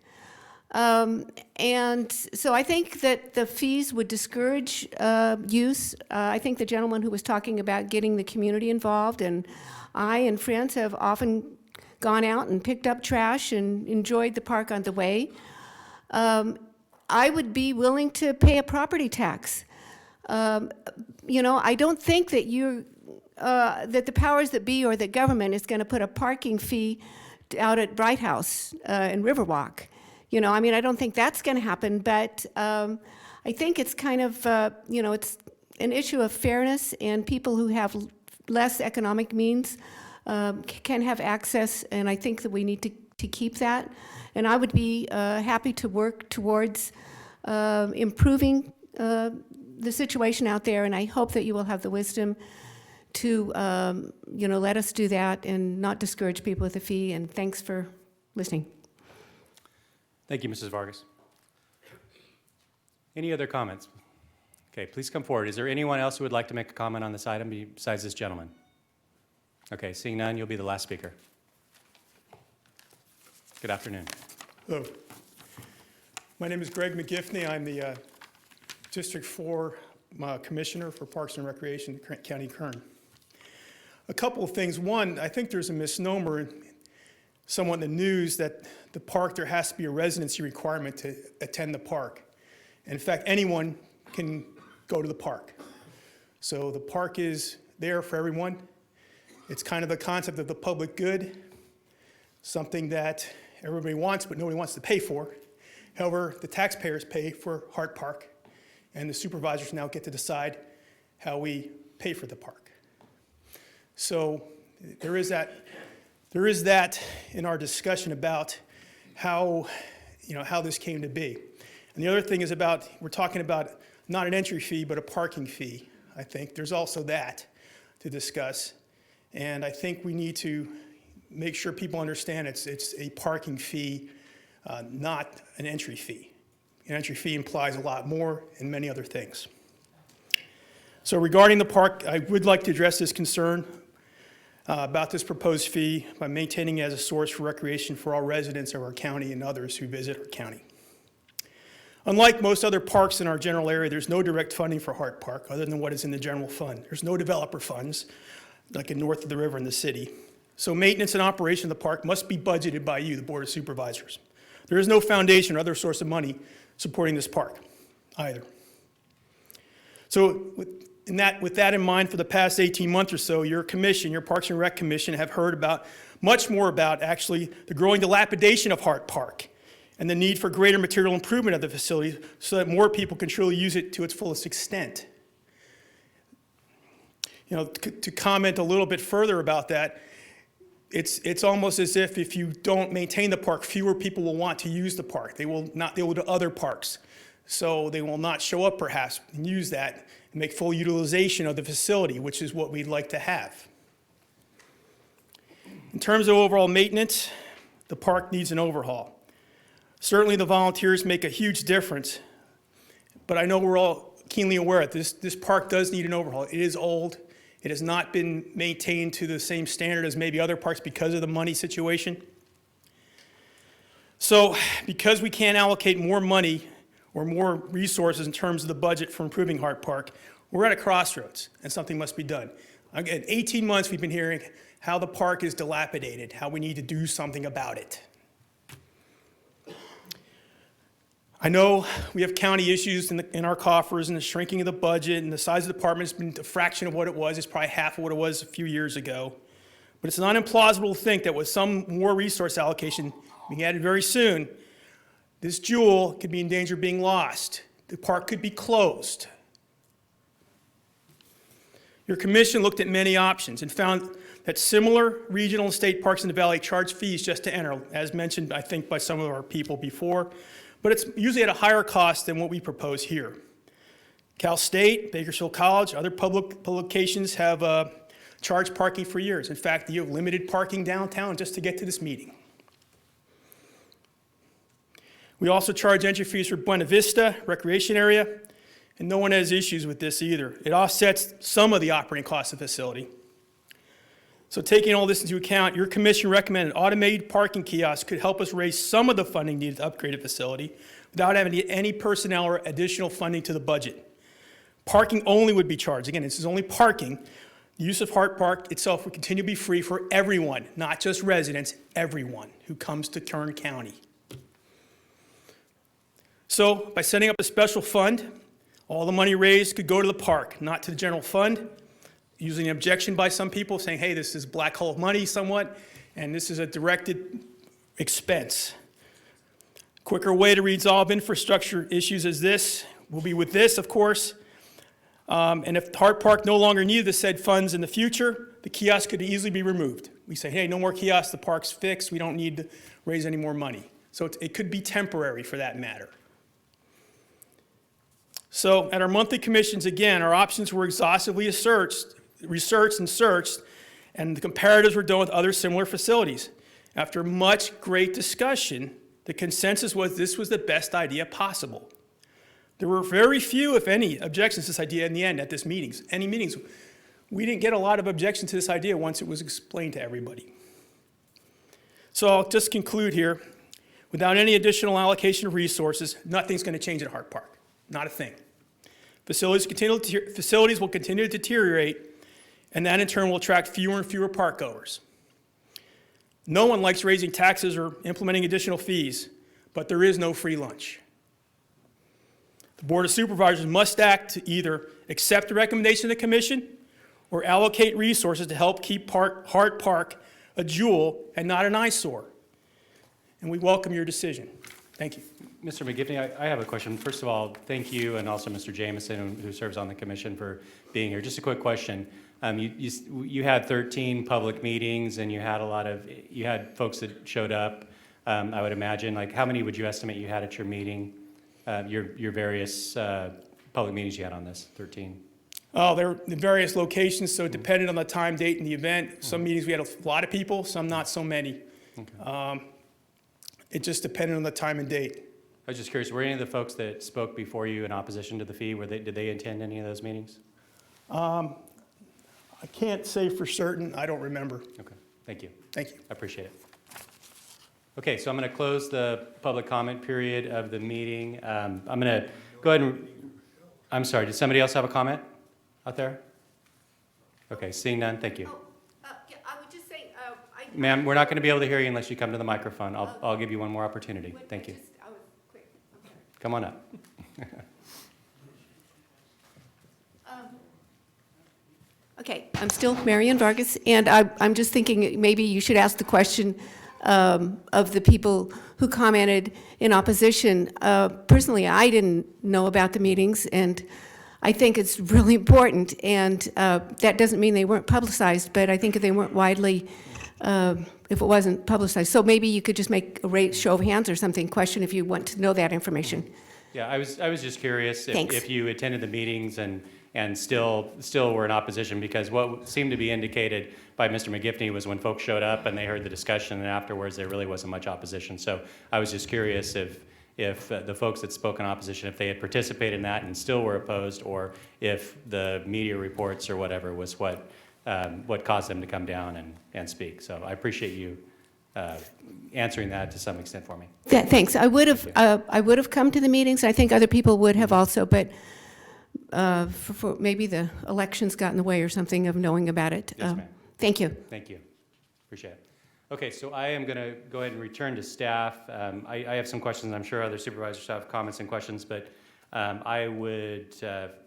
And so I think that the fees would discourage use. I think the gentleman who was talking about getting the community involved, and I and friends have often gone out and picked up trash and enjoyed the park on the way. I would be willing to pay a property tax. I don't think that that the powers that be or the government is going to put a parking fee out at Bright House and Riverwalk. I don't think that's going to happen, but I think it's kind of, it's an issue of fairness, and people who have less economic means can have access, and I think that we need to keep that. And I would be happy to work towards improving the situation out there, and I hope that you will have the wisdom to, let us do that and not discourage people with a fee, and thanks for listening. Thank you, Mrs. Vargas. Any other comments? Okay, please come forward. Is there anyone else who would like to make a comment on this item besides this gentleman? Okay, seeing none, you'll be the last speaker. Good afternoon. Hello. My name is Greg McGiffney. I'm the District 4 Commissioner for Parks and Recreation, County Kern. A couple of things. One, I think there's a misnomer somewhat in the news that the park, there has to be a residency requirement to attend the park. In fact, anyone can go to the park. So the park is there for everyone. It's kind of the concept of the public good, something that everybody wants, but nobody wants to pay for. However, the taxpayers pay for Hart Park, and the supervisors now get to decide how we pay for the park. So there is that in our discussion about how this came to be. And the other thing is we're talking about not an entry fee, but a parking fee, I think. There's also that to discuss. And I think we need to make sure people understand it's a parking fee, not an entry fee. An entry fee implies a lot more and many other things. So regarding the park, I would like to address this concern about this proposed fee by maintaining it as a source for recreation for all residents of our county and others who visit our county. Unlike most other parks in our general area, there's no direct funding for Hart Park other than what is in the general fund. There's no developer funds, like in north of the river in the city. So maintenance and operation of the park must be budgeted by you, the Board of Supervisors. There is no foundation or other source of money supporting this park either. So with that in mind, for the past 18 months or so, your commission, your Parks and Rec Commission, have heard much more about actually the growing dilapidation of Hart Park and the need for greater material improvement of the facility so that more people can truly use it to its fullest extent. To comment a little bit further about that, it's almost as if you don't maintain the park, fewer people will want to use the park. They will go to other parks. So they will not show up perhaps and use that and make full utilization of the facility, which is what we'd like to have. In terms of overall maintenance, the park needs an overhaul. Certainly the volunteers make a huge difference, but I know we're all keenly aware that this park does need an overhaul. It is old. It has not been maintained to the same standard as maybe other parks because of the money situation. So because we can't allocate more money or more resources in terms of the budget for improving Hart Park, we're at a crossroads and something must be done. Again, 18 months we've been hearing how the park is dilapidated, how we need to do something about it. I know we have county issues in our coffers and the shrinking of the budget, and the size of the department has been a fraction of what it was. It's probably half of what it was a few years ago. But it's not implausible to think that with some more resource allocation being added very soon, this jewel could be in danger of being lost. The park could be closed. Your commission looked at many options and found that similar regional and state parks in the valley charge fees just to enter, as mentioned, I think, by some of our people before. But it's usually at a higher cost than what we propose here. Cal State, Bakersfield College, other public locations have charged parking for years. In fact, you have limited parking downtown just to get to this meeting. We also charge entry fees for Buena Vista recreation area, and no one has issues with this either. It offsets some of the operating costs of the facility. So taking all this into account, your commission recommended automated parking kiosks could help us raise some of the funding needed to upgrade a facility without having any personnel or additional funding to the budget. Parking only would be charged. Again, this is only parking. The use of Hart Park itself would continue to be free for everyone, not just residents, everyone who comes to Kern County. So by setting up a special fund, all the money raised could go to the park, not to the general fund. Using an objection by some people saying, hey, this is black hole money somewhat, and this is a directed expense. Quicker way to resolve infrastructure issues as this will be with this, of course. And if Hart Park no longer needed the said funds in the future, the kiosk could easily be removed. We say, hey, no more kiosks, the park's fixed, we don't need to raise any more money. So it could be temporary for that matter. So at our monthly commissions, again, our options were exhaustively researched and searched, and the comparatives were done with other similar facilities. After much great discussion, the consensus was this was the best idea possible. There were very few, if any, objections to this idea in the end at this meetings. Any meetings, we didn't get a lot of objections to this idea once it was explained to everybody. So I'll just conclude here. Without any additional allocation of resources, nothing's going to change at Hart Park. Not a thing. Facilities will continue to deteriorate, and that in turn will attract fewer and fewer park goers. No one likes raising taxes or implementing additional fees, but there is no free lunch. The Board of Supervisors must act to either accept the recommendation of the Commission or allocate resources to help keep Hart Park a jewel and not an eyesore. And we welcome your decision. Thank you. Mr. McGivney, I have a question. First of all, thank you, and also Mr. Jameson, who serves on the commission, for being here. Just a quick question. You had 13 public meetings, and you had folks that showed up, I would imagine. Like, how many would you estimate you had at your meeting, your various public meetings you had on this, 13? Oh, there were in various locations, so it depended on the time, date, and the event. Some meetings we had a lot of people, some not so many. Okay. It just depended on the time and date. I was just curious, were any of the folks that spoke before you in opposition to the fee, did they attend any of those meetings? I can't say for certain. I don't remember. Okay, thank you. Thank you. I appreciate it. Okay, so I'm going to close the public comment period of the meeting. I'm going to go ahead and, I'm sorry, did somebody else have a comment out there? Okay, seeing none, thank you. Yeah, I would just say, Ma'am, we're not going to be able to hear you unless you come to the microphone. I'll give you one more opportunity. Thank you. Come on up. Okay, I'm still Marian Vargas, and I'm just thinking maybe you should ask the question of the people who commented in opposition. Personally, I didn't know about the meetings, and I think it's really important, and that doesn't mean they weren't publicized, but I think if they weren't widely, if it wasn't publicized. So maybe you could just make a show of hands or something, question if you want to know that information. Yeah, I was just curious Thanks. if you attended the meetings and still were in opposition, because what seemed to be indicated by Mr. McGivney was when folks showed up and they heard the discussion, and afterwards there really wasn't much opposition. So I was just curious if the folks that spoke in opposition, if they had participated in that and still were opposed, or if the media reports or whatever was what caused them to come down and speak. So I appreciate you answering that to some extent for me. Thanks. I would have come to the meetings. I think other people would have also, but for maybe the elections got in the way or something of knowing about it. Yes, ma'am. Thank you. Thank you. Appreciate it. Okay, so I am going to go ahead and return to staff. I have some questions. I'm sure other supervisors have comments and questions, but I would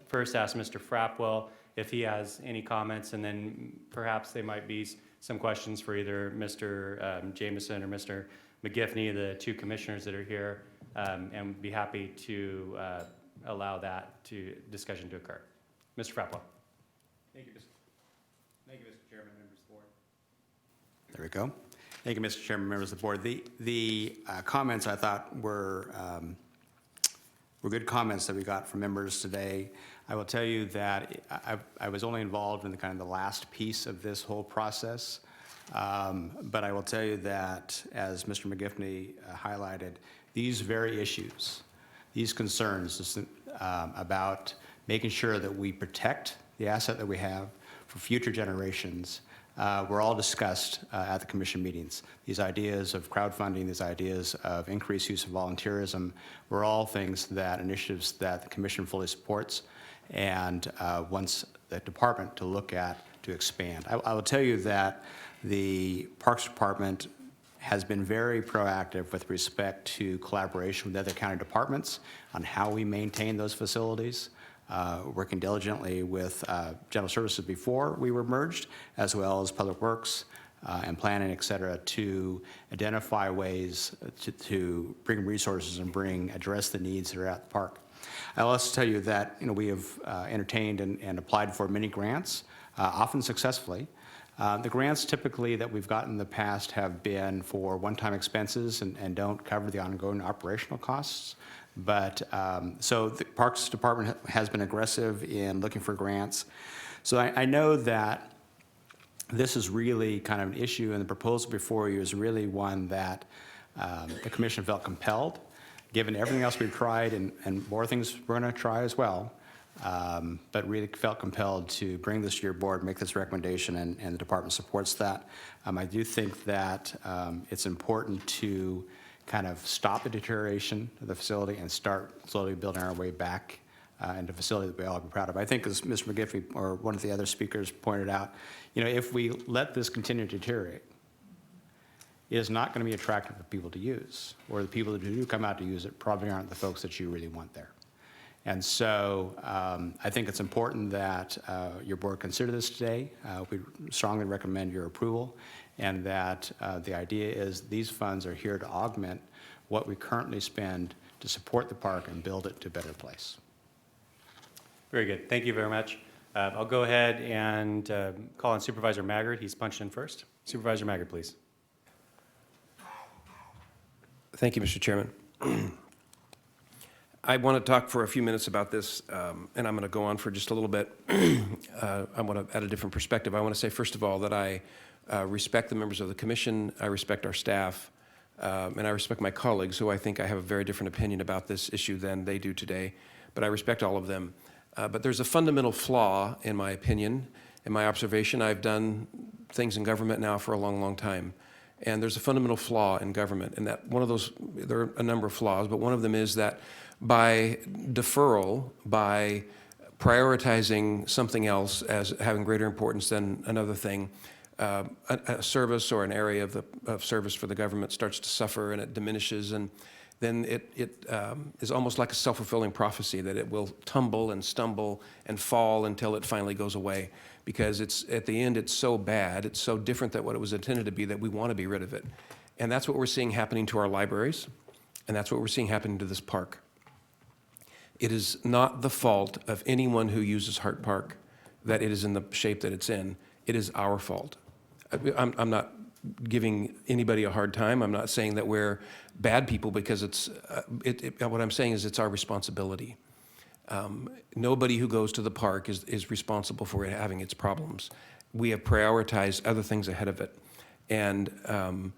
first ask Mr. Frapwell if he has any comments, and then perhaps they might be some questions for either Mr. Jameson or Mr. McGivney, the two commissioners that are here, and be happy to allow that discussion to occur. Mr. Frapwell. Thank you, Mr. Chairman, members of the board. There we go. Thank you, Mr. Chairman, members of the board. The comments I thought were good comments that we got from members today. I will tell you that I was only involved in the last piece of this whole process, but I will tell you that, as Mr. McGivney highlighted, these very issues, these concerns about making sure that we protect the asset that we have for future generations were all discussed at the commission meetings. These ideas of crowdfunding, these ideas of increased use of volunteerism were all initiatives that the commission fully supports and wants the department to look at to expand. I will tell you that the Parks Department has been very proactive with respect to collaboration with other county departments on how we maintain those facilities, working diligently with General Services before we were merged, as well as Public Works and planning, et cetera, to identify ways to bring resources and address the needs that are at the park. I'll also tell you that we have entertained and applied for many grants, often successfully. The grants typically that we've gotten in the past have been for one-time expenses and don't cover the ongoing operational costs. But, so the Parks Department has been aggressive in looking for grants. So I know that this is really kind of an issue, and the proposal before you is really one that the commission felt compelled, given everything else we've tried and more things we're going to try as well, but really felt compelled to bring this to your board, make this recommendation, and the department supports that. I do think that it's important to kind of stop the deterioration of the facility and start slowly building our way back into a facility that we all be proud of. I think, as Mr. McGiffey or one of the other speakers pointed out, if we let this continue to deteriorate, it is not going to be attractive for people to use, or the people that do come out to use it probably aren't the folks that you really want there. And so I think it's important that your board consider this today. We strongly recommend your approval, and that the idea is these funds are here to augment what we currently spend to support the park and build it to a better place. Very good. Thank you very much. I'll go ahead and call on Supervisor Maggard. He's punched in first. Supervisor Maggard, please. Thank you, Mr. Chairman. I want to talk for a few minutes about this, and I'm going to go on for just a little bit. I want to add a different perspective. I want to say, first of all, that I respect the members of the commission, I respect our staff, and I respect my colleagues, who I think I have a very different opinion about this issue than they do today, but I respect all of them. But there's a fundamental flaw, in my opinion, in my observation. I've done things in government now for a long, long time. And there's a fundamental flaw in government, and that one of those, there are a number of flaws, but one of them is that by deferral, by prioritizing something else as having greater importance than another thing, a service or an area of service for the government starts to suffer, and it diminishes, and then it is almost like a self-fulfilling prophecy that it will tumble and stumble and fall until it finally goes away. Because it's, at the end, it's so bad, it's so different than what it was intended to be, that we want to be rid of it. And that's what we're seeing happening to our libraries, and that's what we're seeing happening to this park. It is not the fault of anyone who uses Hart Park that it is in the shape that it's in. It is our fault. I'm not giving anybody a hard time. I'm not saying that we're bad people, because it's, what I'm saying is it's our responsibility. Nobody who goes to the park is responsible for it having its problems. We have prioritized other things ahead of it. And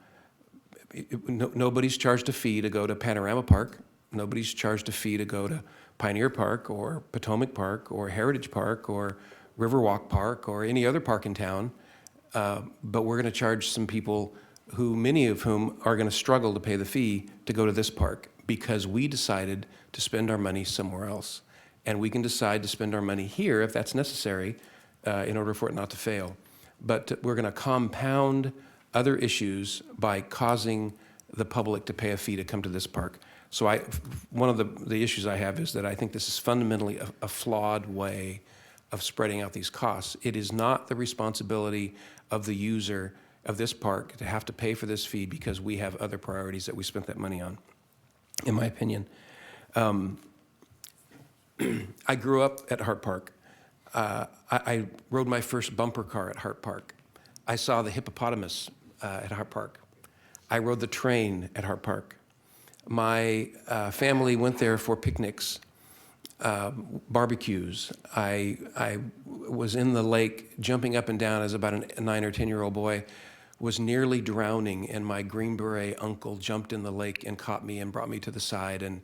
nobody's charged a fee to go to Panorama Park. Nobody's charged a fee to go to Pioneer Park or Potomac Park or Heritage Park or Riverwalk Park or any other park in town. But we're going to charge some people who, many of whom are going to struggle to pay the fee to go to this park, because we decided to spend our money somewhere else. And we can decide to spend our money here if that's necessary in order for it not to fail. But we're going to compound other issues by causing the public to pay a fee to come to this park. So one of the issues I have is that I think this is fundamentally a flawed way of spreading out these costs. It is not the responsibility of the user of this park to have to pay for this fee because we have other priorities that we spent that money on, in my opinion. I grew up at Hart Park. I rode my first bumper car at Hart Park. I saw the hippopotamus at Hart Park. I rode the train at Hart Park. My family went there for picnics, barbecues. I was in the lake jumping up and down as about a 9 or 10-year-old boy, was nearly drowning, and my Green Beret uncle jumped in the lake and caught me and brought me to the side, and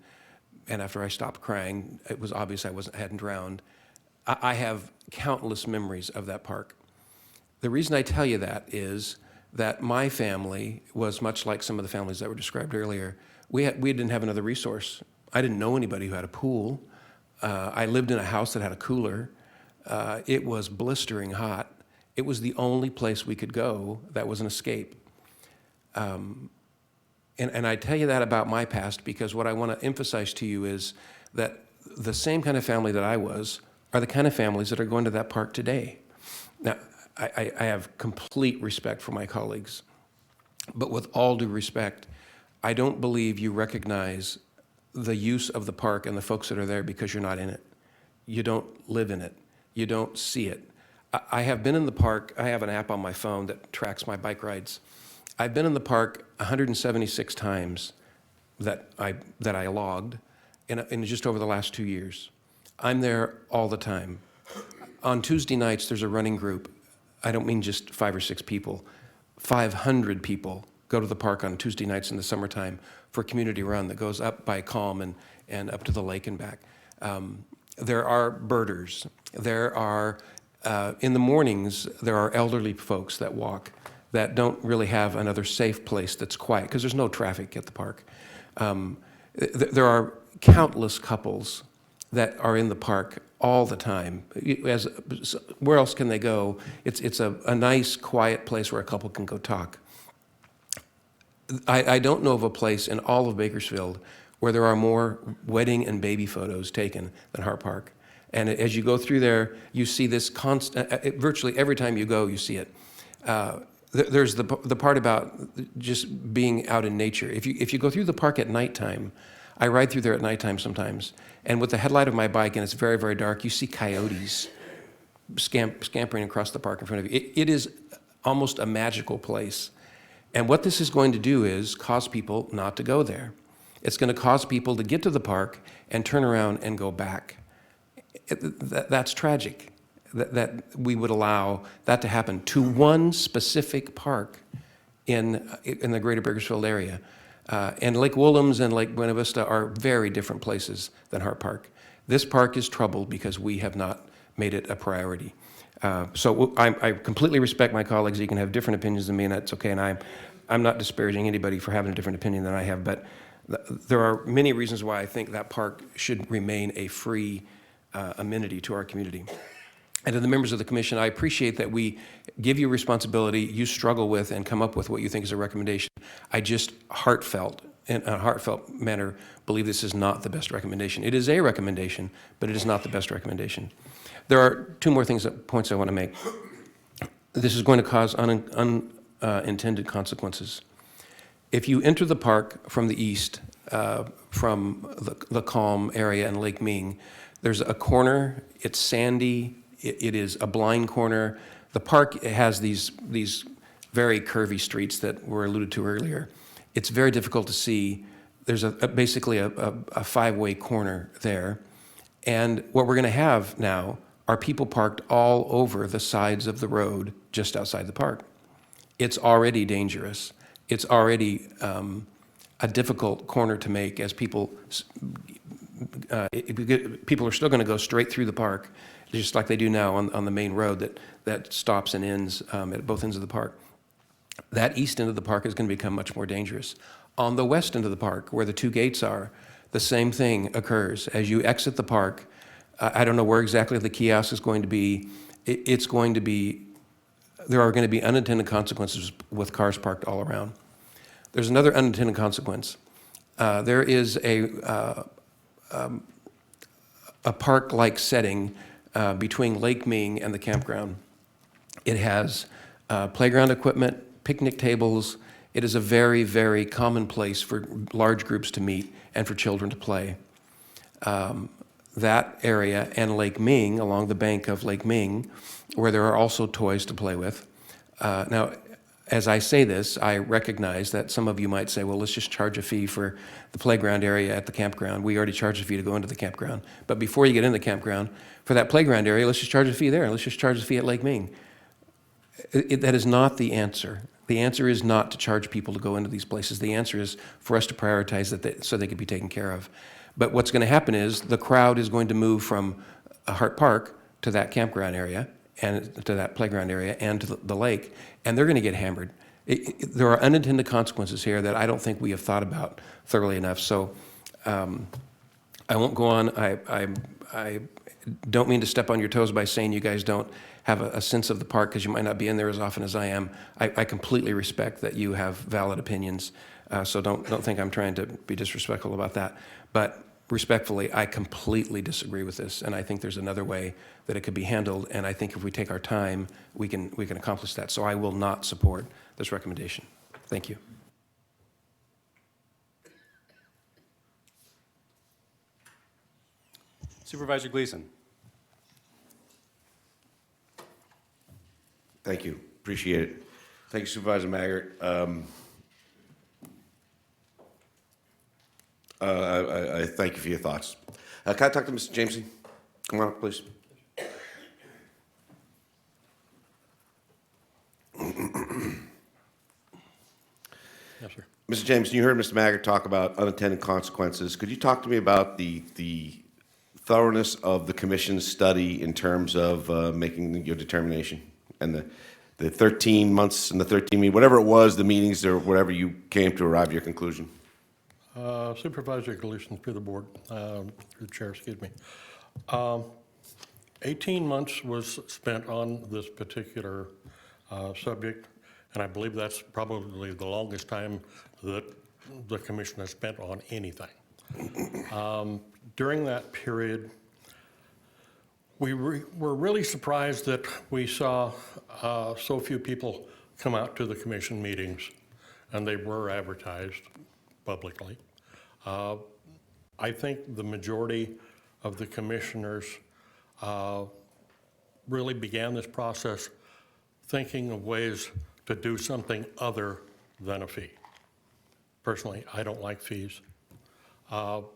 after I stopped crying, it was obvious I hadn't drowned. I have countless memories of that park. The reason I tell you that is that my family was much like some of the families that were described earlier. We didn't have another resource. I didn't know anybody who had a pool. I lived in a house that had a cooler. It was blistering hot. It was the only place we could go that was an escape. And I tell you that about my past because what I want to emphasize to you is that the same kind of family that I was are the kind of families that are going to that park today. Now, I have complete respect for my colleagues, but with all due respect, I don't believe you recognize the use of the park and the folks that are there because you're not in it. You don't live in it. You don't see it. I have been in the park. I have an app on my phone that tracks my bike rides. I've been in the park 176 times that I logged in just over the last 2 years. I'm there all the time. On Tuesday nights, there's a running group. I don't mean just 5 or 6 people. 500 people go to the park on Tuesday nights in the summertime for a community run that goes up by Calm and up to the lake and back. There are birders. There are, in the mornings, there are elderly folks that walk that don't really have another safe place that's quiet because there's no traffic at the park. There are countless couples that are in the park all the time. Where else can they go? It's a nice, quiet place where a couple can go talk. I don't know of a place in all of Bakersfield where there are more wedding and baby photos taken than Hart Park. And as you go through there, you see this constant, virtually every time you go, you see it. There's the part about just being out in nature. If you go through the park at nighttime, I ride through there at nighttime sometimes, and with the headlight of my bike and it's very, very dark, you see coyotes scampering across the park in front of you. It is almost a magical place. And what this is going to do is cause people not to go there. It's going to cause people to get to the park and turn around and go back. That's tragic, that we would allow that to happen to one specific park in the greater Bakersfield area. And Lake Woolham's and Lake Buena Vista are very different places than Hart Park. This park is troubled because we have not made it a priority. So I completely respect my colleagues. You can have different opinions than me, and that's okay. And I'm not disparaging anybody for having a different opinion than I have, but there are many reasons why I think that park should remain a free amenity to our community. And to the members of the commission, I appreciate that we give you responsibility, you struggle with and come up with what you think is a recommendation. I just in a heartfelt manner, believe this is not the best recommendation. It is a recommendation, but it is not the best recommendation. There are 2 more points I want to make. This is going to cause unintended consequences. If you enter the park from the east, from the Calm area and Lake Ming, there's a corner, it's sandy, it is a blind corner. The park has these very curvy streets that were alluded to earlier. It's very difficult to see. There's basically a 5-way corner there. And what we're going to have now are people parked all over the sides of the road just outside the park. It's already dangerous. It's already a difficult corner to make as people are still going to go straight through the park, just like they do now on the main road that stops and ends at both ends of the park. That east end of the park is going to become much more dangerous. On the west end of the park, where the 2 gates are, the same thing occurs. As you exit the park, I don't know where exactly the kiosk is going to be. There are going to be unintended consequences with cars parked all around. There's another unintended consequence. There is a park-like setting between Lake Ming and the campground. It has playground equipment, picnic tables. It is a very, very common place for large groups to meet and for children to play. That area and Lake Ming, along the bank of Lake Ming, where there are also toys to play with. Now, as I say this, I recognize that some of you might say, well, let's just charge a fee for the playground area at the campground. We already charge a fee to go into the campground. But before you get in the campground, for that playground area, let's just charge a fee there. Let's just charge a fee at Lake Ming. That is not the answer. The answer is not to charge people to go into these places. The answer is for us to prioritize that so they can be taken care of. But what's going to happen is the crowd is going to move from Hart Park to that campground area and to that playground area and to the lake, and they're going to get hammered. There are unintended consequences here that I don't think we have thought about thoroughly enough. So I won't go on. I don't mean to step on your toes by saying you guys don't have a sense of the park because you might not be in there as often as I am. I completely respect that you have valid opinions, so don't think I'm trying to be disrespectful about that. But respectfully, I completely disagree with this, and I think there's another way that it could be handled, and I think if we take our time, we can accomplish that. So I will not support this recommendation. Thank you. Supervisor Gleason. Thank you. Appreciate it. Thank you, Supervisor Maggart. I thank you for your thoughts. Can I talk to Mr. Jameson? Come on up, please. Yes, sir. Mr. Jameson, you heard Mr. Maggart talk about unintended consequences. Could you talk to me about the thoroughness of the commission's study in terms of making your determination and the 13 months and the 13 meetings, whatever it was, the meetings or whatever you came to arrive at your conclusion? Supervisor Galushan, through the board, through the chair, excuse me. 18 months was spent on this particular subject, and I believe that's probably the longest time that the commission has spent on anything. During that period, we were really surprised that we saw so few people come out to the commission meetings, and they were advertised publicly. I think the majority of the commissioners really began this process thinking of ways to do something other than a fee. Personally, I don't like fees. What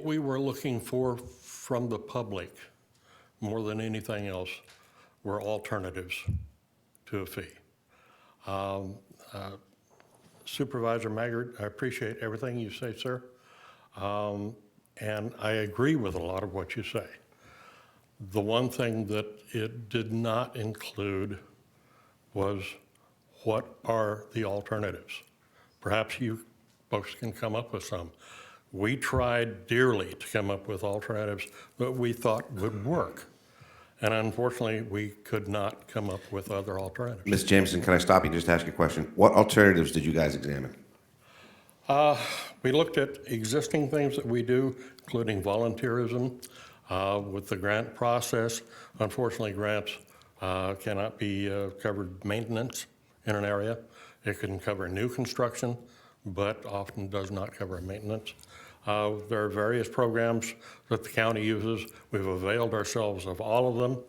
we were looking for from the public, more than anything else, were alternatives to a fee. Supervisor Maggart, I appreciate everything you say, sir. And I agree with a lot of what you say. The one thing that it did not include was what are the alternatives? Perhaps you folks can come up with some. We tried dearly to come up with alternatives that we thought would work. And unfortunately, we could not come up with other alternatives. Ms. Jameson, can I stop you and just ask you a question? What alternatives did you guys examine? We looked at existing things that we do, including volunteerism. With the grant process, unfortunately, grants cannot be covered maintenance in an area. It can cover new construction, but often does not cover maintenance. There are various programs that the county uses. We've availed ourselves of all of them,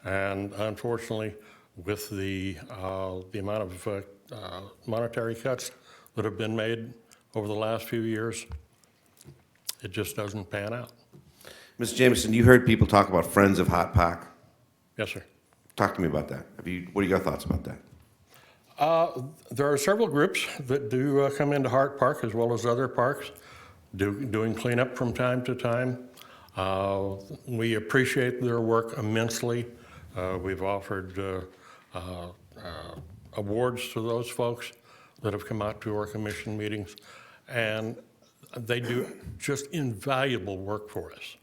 and unfortunately, with the amount of monetary cuts that have been made over the last few years, it just doesn't pan out. Ms. Jameson, you heard people talk about Friends of Hart Park. Yes, sir. Talk to me about that. What are your thoughts about that? There are several groups that do come into Hart Park as well as other parks, doing cleanup from time to time. We appreciate their work immensely. We've offered awards to those folks that have come out to our commission meetings, and they do just invaluable work for us.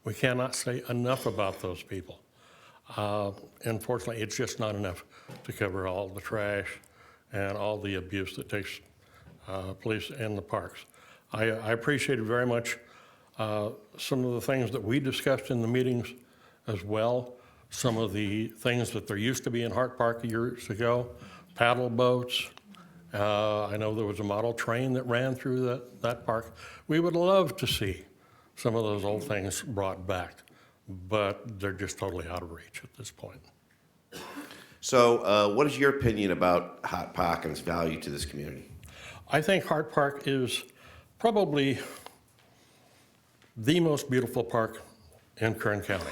We cannot say enough about those people. Unfortunately, it's just not enough to cover all the trash and all the abuse that takes place in the parks. I appreciated very much some of the things that we discussed in the meetings as well. Some of the things that there used to be in Hart Park years ago, paddle boats. I know there was a model train that ran through that park. We would love to see some of those old things brought back, but they're just totally out of reach at this point. So what is your opinion about Hart Park and its value to this community? I think Hart Park is probably the most beautiful park in Kern County.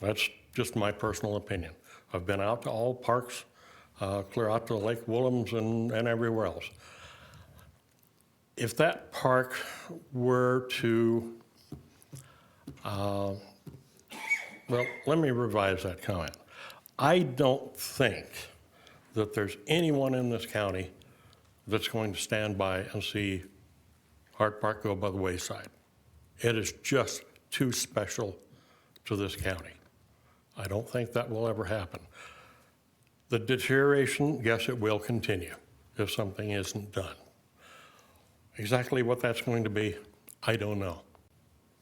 That's just my personal opinion. I've been out to all parks, clear out to Lake Willems and everywhere else. If that park were to, well, let me revise that comment. I don't think that there's anyone in this county that's going to stand by and see Hart Park go by the wayside. It is just too special to this county. I don't think that will ever happen. The deterioration, yes, it will continue if something isn't done. Exactly what that's going to be, I don't know.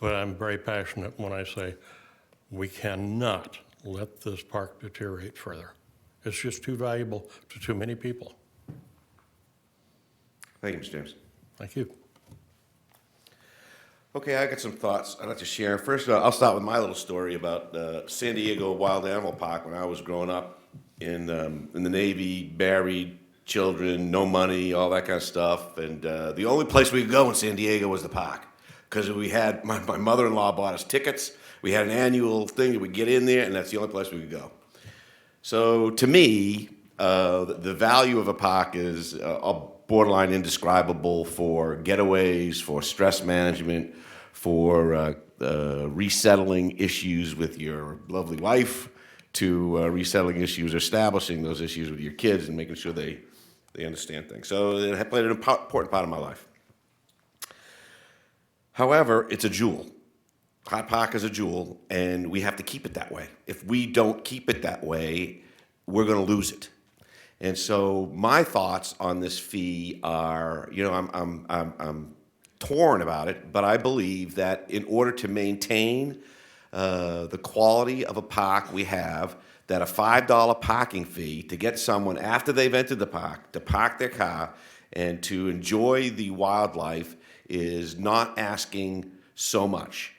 But I'm very passionate when I say we cannot let this park deteriorate further. It's just too valuable to too many people. Thank you, Mr. James. Thank you. Okay, I got some thoughts I'd like to share. First, I'll start with my little story about San Diego Wild Animal Park when I was growing up in the Navy, buried children, no money, all that kind of stuff. And the only place we could go in San Diego was the park because we had, my mother-in-law bought us tickets. We had an annual thing that we'd get in there, and that's the only place we could go. So to me, the value of a park is borderline indescribable for getaways, for stress management, for resettling issues with your lovely wife, to resettling issues, establishing those issues with your kids and making sure they understand things. So it played an important part of my life. However, it's a jewel. Hart Park is a jewel, and we have to keep it that way. If we don't keep it that way, we're going to lose it. And so my thoughts on this fee are, you know, I'm torn about it, but I believe that in order to maintain the quality of a park we have, that a $5 parking fee to get someone after they've entered the park to park their car and to enjoy the wildlife is not asking so much.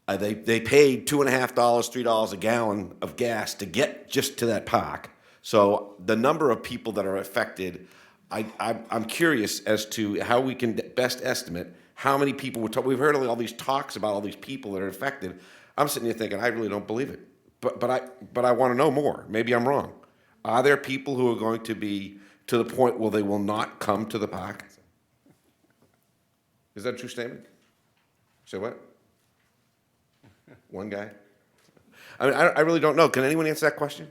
They paid $2.50, $3 a gallon of gas to get just to that park. So the number of people that are affected, I'm curious as to how we can best estimate how many people we've heard all these talks about all these people that are affected. I'm sitting here thinking, I really don't believe it. But I want to know more. Maybe I'm wrong. Are there people who are going to be to the point where they will not come to the park? Is that a true statement? Say what? One guy? I mean, I really don't know. Can anyone answer that question?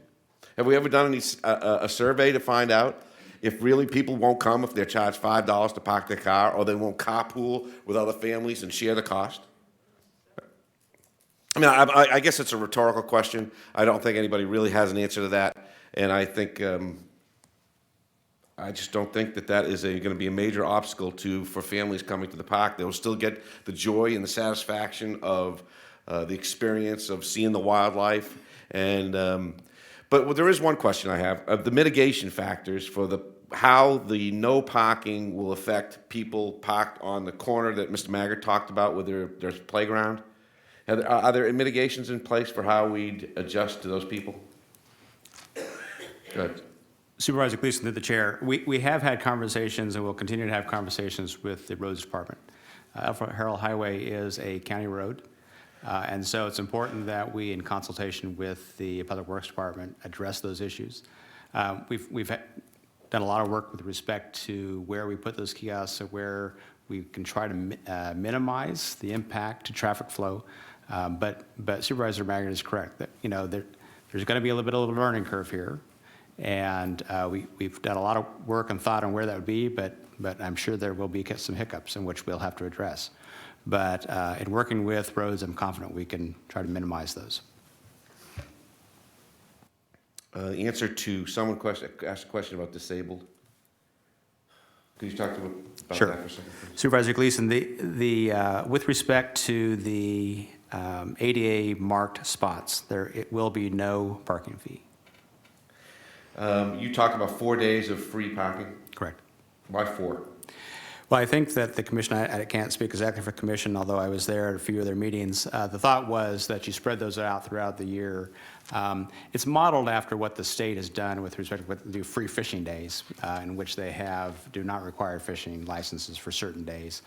Have we ever done a survey to find out if really people won't come if they're charged $5 to park their car, or they won't carpool with other families and share the cost? I mean, I guess it's a rhetorical question. I don't think anybody really has an answer to that, and I think I just don't think that is going to be a major obstacle for families coming to the park. They will still get the joy and the satisfaction of the experience of seeing the wildlife. And but there is one question I have of the mitigation factors for how the no parking will affect people parked on the corner that Mr. Maggart talked about with their playground. Are there mitigations in place for how we'd adjust to those people? Good. Supervisor Gleason, through the chair, we have had conversations and will continue to have conversations with the roads department. Alfred Harrell Highway is a county road, and so it's important that we, in consultation with the Public Works Department, address those issues. We've done a lot of work with respect to where we put those kiosks, and where we can try to minimize the impact to traffic flow. But Supervisor Maggart is correct that there's going to be a little bit of a learning curve here. And we've done a lot of work and thought on where that would be, but I'm sure there will be some hiccups in which we'll have to address. But in working with roads, I'm confident we can try to minimize those. The answer to someone asked a question about disabled. Could you talk about Sure. that for a second, please? Supervisor Gleason, with respect to the ADA marked spots, it will be no parking fee. You talked about 4 days of free parking? Correct. Why 4? Well, I think that the commission, I can't speak exactly for the commission, although I was there at a few of their meetings. The thought was that you spread those out throughout the year. It's modeled after what the state has done with respect to what they do free fishing days, in which they do not require fishing licenses for certain days.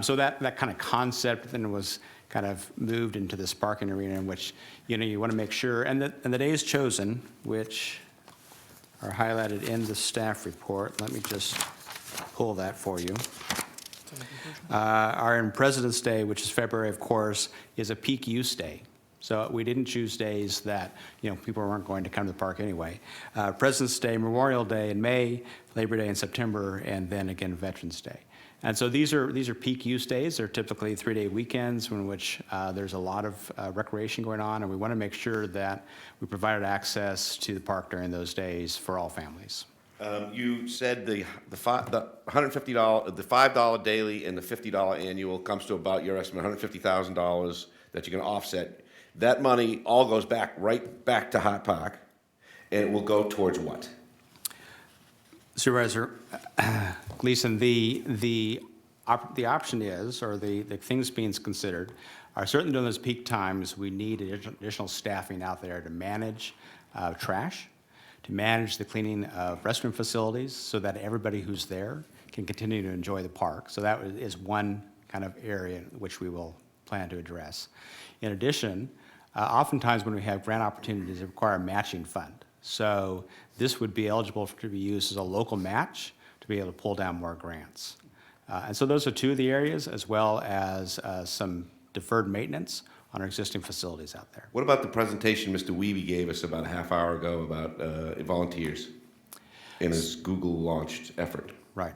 So that kind of concept then was kind of moved into this parking arena in which, you want to make sure, and the days chosen, which are highlighted in the staff report. Let me just pull that for you. Our in President's Day, which is February, of course, is a peak use day. So we didn't choose days that people weren't going to come to the park anyway. President's Day, Memorial Day in May, Labor Day in September, and then again Veterans Day. And so these are peak use days. They're typically 3-day weekends in which there's a lot of recreation going on, and we want to make sure that we provided access to the park during those days for all families. You said the $150, the $5 daily and the $50 annual comes to about, your estimate, $150,000 that you're going to offset. That money all goes right back to Hart Park, and it will go towards what? Supervisor Gleason, the the option is, or the things being considered, are certainly during those peak times, we need additional staffing out there to manage trash, to manage the cleaning of restroom facilities so that everybody who's there can continue to enjoy the park. So that is one kind of area which we will plan to address. In addition, oftentimes when we have grant opportunities, it require a matching fund. So this would be eligible to be used as a local match to be able to pull down more grants. And so those are two of the areas, as well as some deferred maintenance on our existing facilities out there. What about the presentation Mr. Wiebe gave us about a half hour ago about volunteers in his Google-launched effort? Right.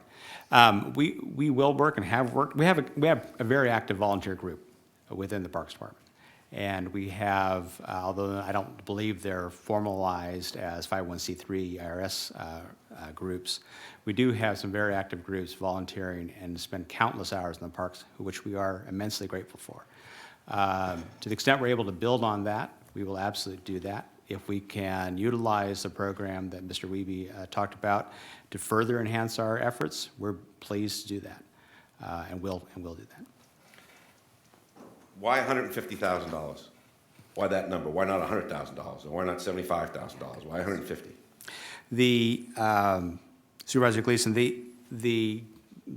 We will work and have worked. We have a very active volunteer group within the Parks Department. And we have, although I don't believe they're formalized as 501c3 IRS groups, we do have some very active groups volunteering and spend countless hours in the parks, which we are immensely grateful for. To the extent we're able to build on that, we will absolutely do that. If we can utilize the program that Mr. Wiebe talked about to further enhance our efforts, we're pleased to do that, and we'll do that. Why $150,000? Why that number? Why not $100,000? Or why not $75,000? Why 150? The Supervisor Gleason, the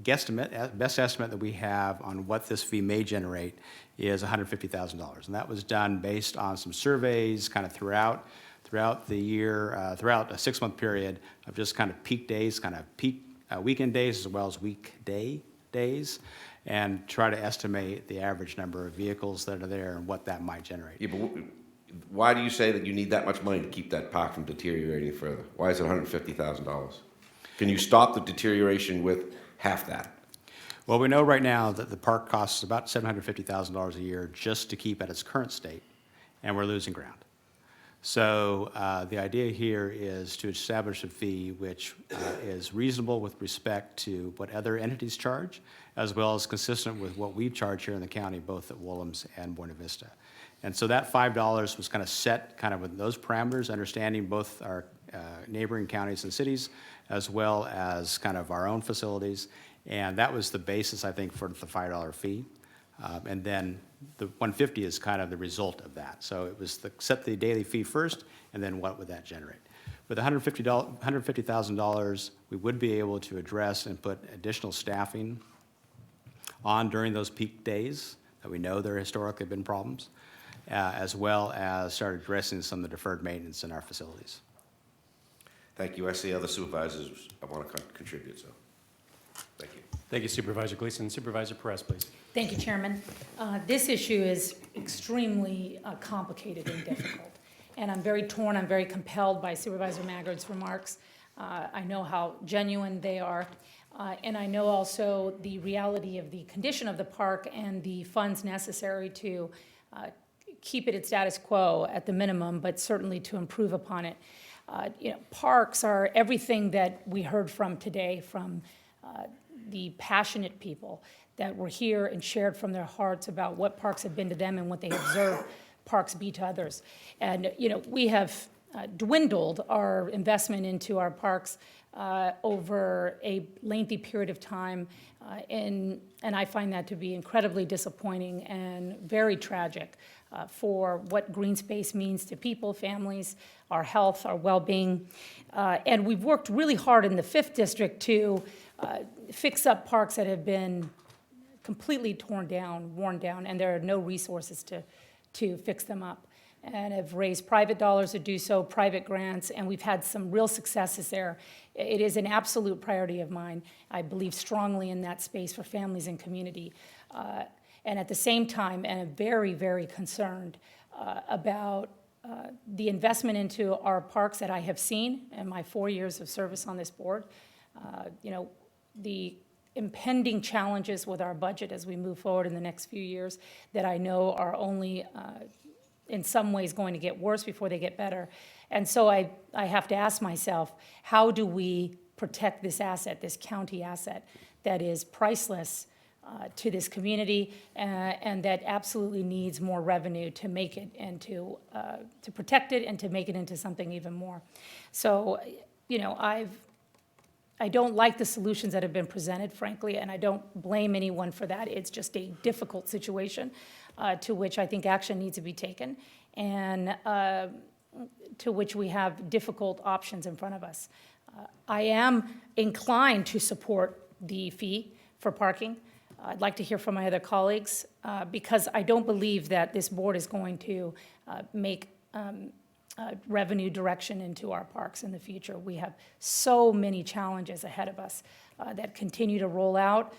guesstimate, best estimate that we have on what this fee may generate is $150,000, and that was done based on some surveys kind of throughout the year, throughout a 6-month period of just kind of peak days, kind of peak weekend days as well as weekday days, and try to estimate the average number of vehicles that are there and what that might generate. Yeah, but why do you say that you need that much money to keep that park from deteriorating further? Why is it $150,000? Can you stop the deterioration with half that? Well, we know right now that the park costs about $750,000 a year just to keep at its current state, and we're losing ground. So the idea here is to establish a fee which is reasonable with respect to what other entities charge, as well as consistent with what we charge here in the county, both at Woolham's and Buena Vista. And so that $5 was kind of set kind of with those parameters, understanding both our neighboring counties and cities, as well as kind of our own facilities. And that was the basis, I think, for the $5 fee. And then the $150 is kind of the result of that. So it was set the daily fee first, and then what would that generate? With $150,000, we would be able to address and put additional staffing on during those peak days that we know there historically have been problems, as well as start addressing some of the deferred maintenance in our facilities. Thank you. I see other supervisors want to contribute, so thank you. Thank you, Supervisor Gleason. Supervisor Perez, please. Thank you, Chairman. This issue is extremely complicated and difficult, and I'm very torn. I'm very compelled by Supervisor Maggard's remarks. I know how genuine they are, and I know also the reality of the condition of the park and the funds necessary to keep it at status quo at the minimum, but certainly to improve upon it. Parks are everything that we heard from today from the passionate people that were here and shared from their hearts about what parks have been to them and what they observe parks be to others. And, we have dwindled our investment into our parks over a lengthy period of time, and I find that to be incredibly disappointing and very tragic for what green space means to people, families, our health, our well-being. And we've worked really hard in the 5th District to fix up parks that have been completely torn down, worn down, and there are no resources to fix them up. And have raised private dollars to do so, private grants, and we've had some real successes there. It is an absolute priority of mine. I believe strongly in that space for families and community. And at the same time, and I'm very, very concerned about the investment into our parks that I have seen in my 4 years of service on this board. The impending challenges with our budget as we move forward in the next few years that I know are only in some ways going to get worse before they get better. And so I have to ask myself, how do we protect this asset, this county asset that is priceless to this community and that absolutely needs more revenue to make it and to protect it and to make it into something even more. So, I don't like the solutions that have been presented, frankly, and I don't blame anyone for that. It's just a difficult situation to which I think action needs to be taken, and to which we have difficult options in front of us. I am inclined to support the fee for parking. I'd like to hear from my other colleagues because I don't believe that this board is going to make revenue direction into our parks in the future. We have so many challenges ahead of us that continue to roll out.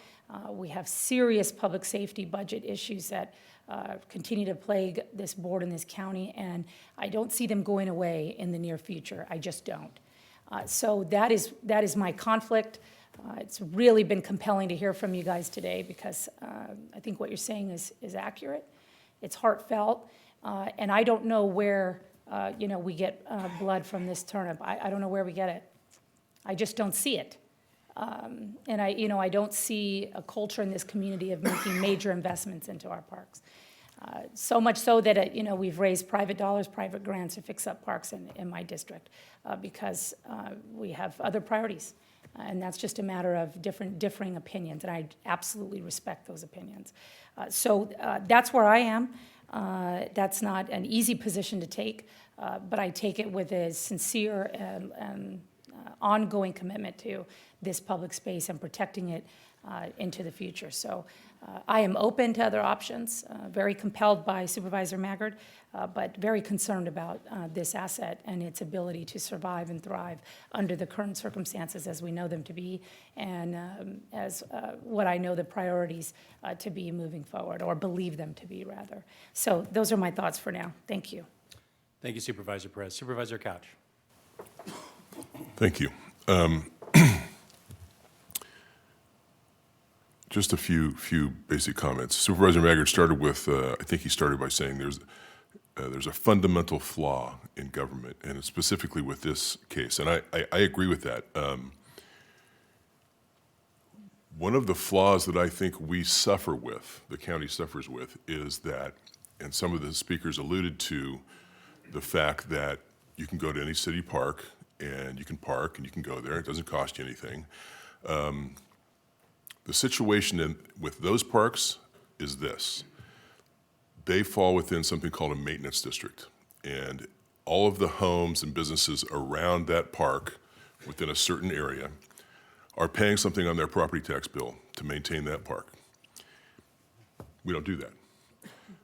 We have serious public safety budget issues that continue to plague this board and this county, and I don't see them going away in the near future. I just don't. So that is my conflict. It's really been compelling to hear from you guys today because I think what you're saying is accurate. It's heartfelt, and I don't know where we get blood from this turnip. I don't know where we get it. I just don't see it. And I don't see a culture in this community of making major investments into our parks. So much so that, we've raised private dollars, private grants to fix up parks in my district because we have other priorities. And that's just a matter of differing opinions, and I absolutely respect those opinions. So that's where I am. That's not an easy position to take, but I take it with a sincere and ongoing commitment to this public space and protecting it into the future. So I am open to other options, very compelled by Supervisor Maggard, but very concerned about this asset and its ability to survive and thrive under the current circumstances as we know them to be, and as what I know the priorities to be moving forward, or believe them to be, rather. So those are my thoughts for now. Thank you. Thank you, Supervisor Perez. Supervisor Couch. Thank you. Just a few basic comments. Supervisor Maggard started with, I think he started by saying there's a fundamental flaw in government, and specifically with this case, and I agree with that. One of the flaws that I think we suffer with, the county suffers with, is that, and some of the speakers alluded to, the fact that you can go to any city park and you can park and you can go there. It doesn't cost you anything. The situation with those parks is this. They fall within something called a maintenance district. And all of the homes and businesses around that park within a certain area are paying something on their property tax bill to maintain that park. We don't do that.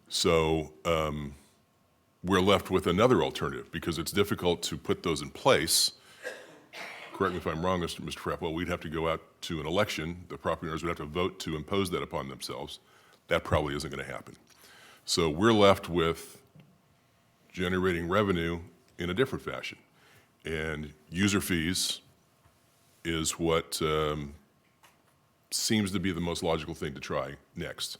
So we're left with another alternative because it's difficult to put those in place. Correct me if I'm wrong, Mr. Frappwell, we'd have to go out to an election. The property owners would have to vote to impose that upon themselves. That probably isn't going to happen. So we're left with generating revenue in a different fashion. And user fees is what seems to be the most logical thing to try next.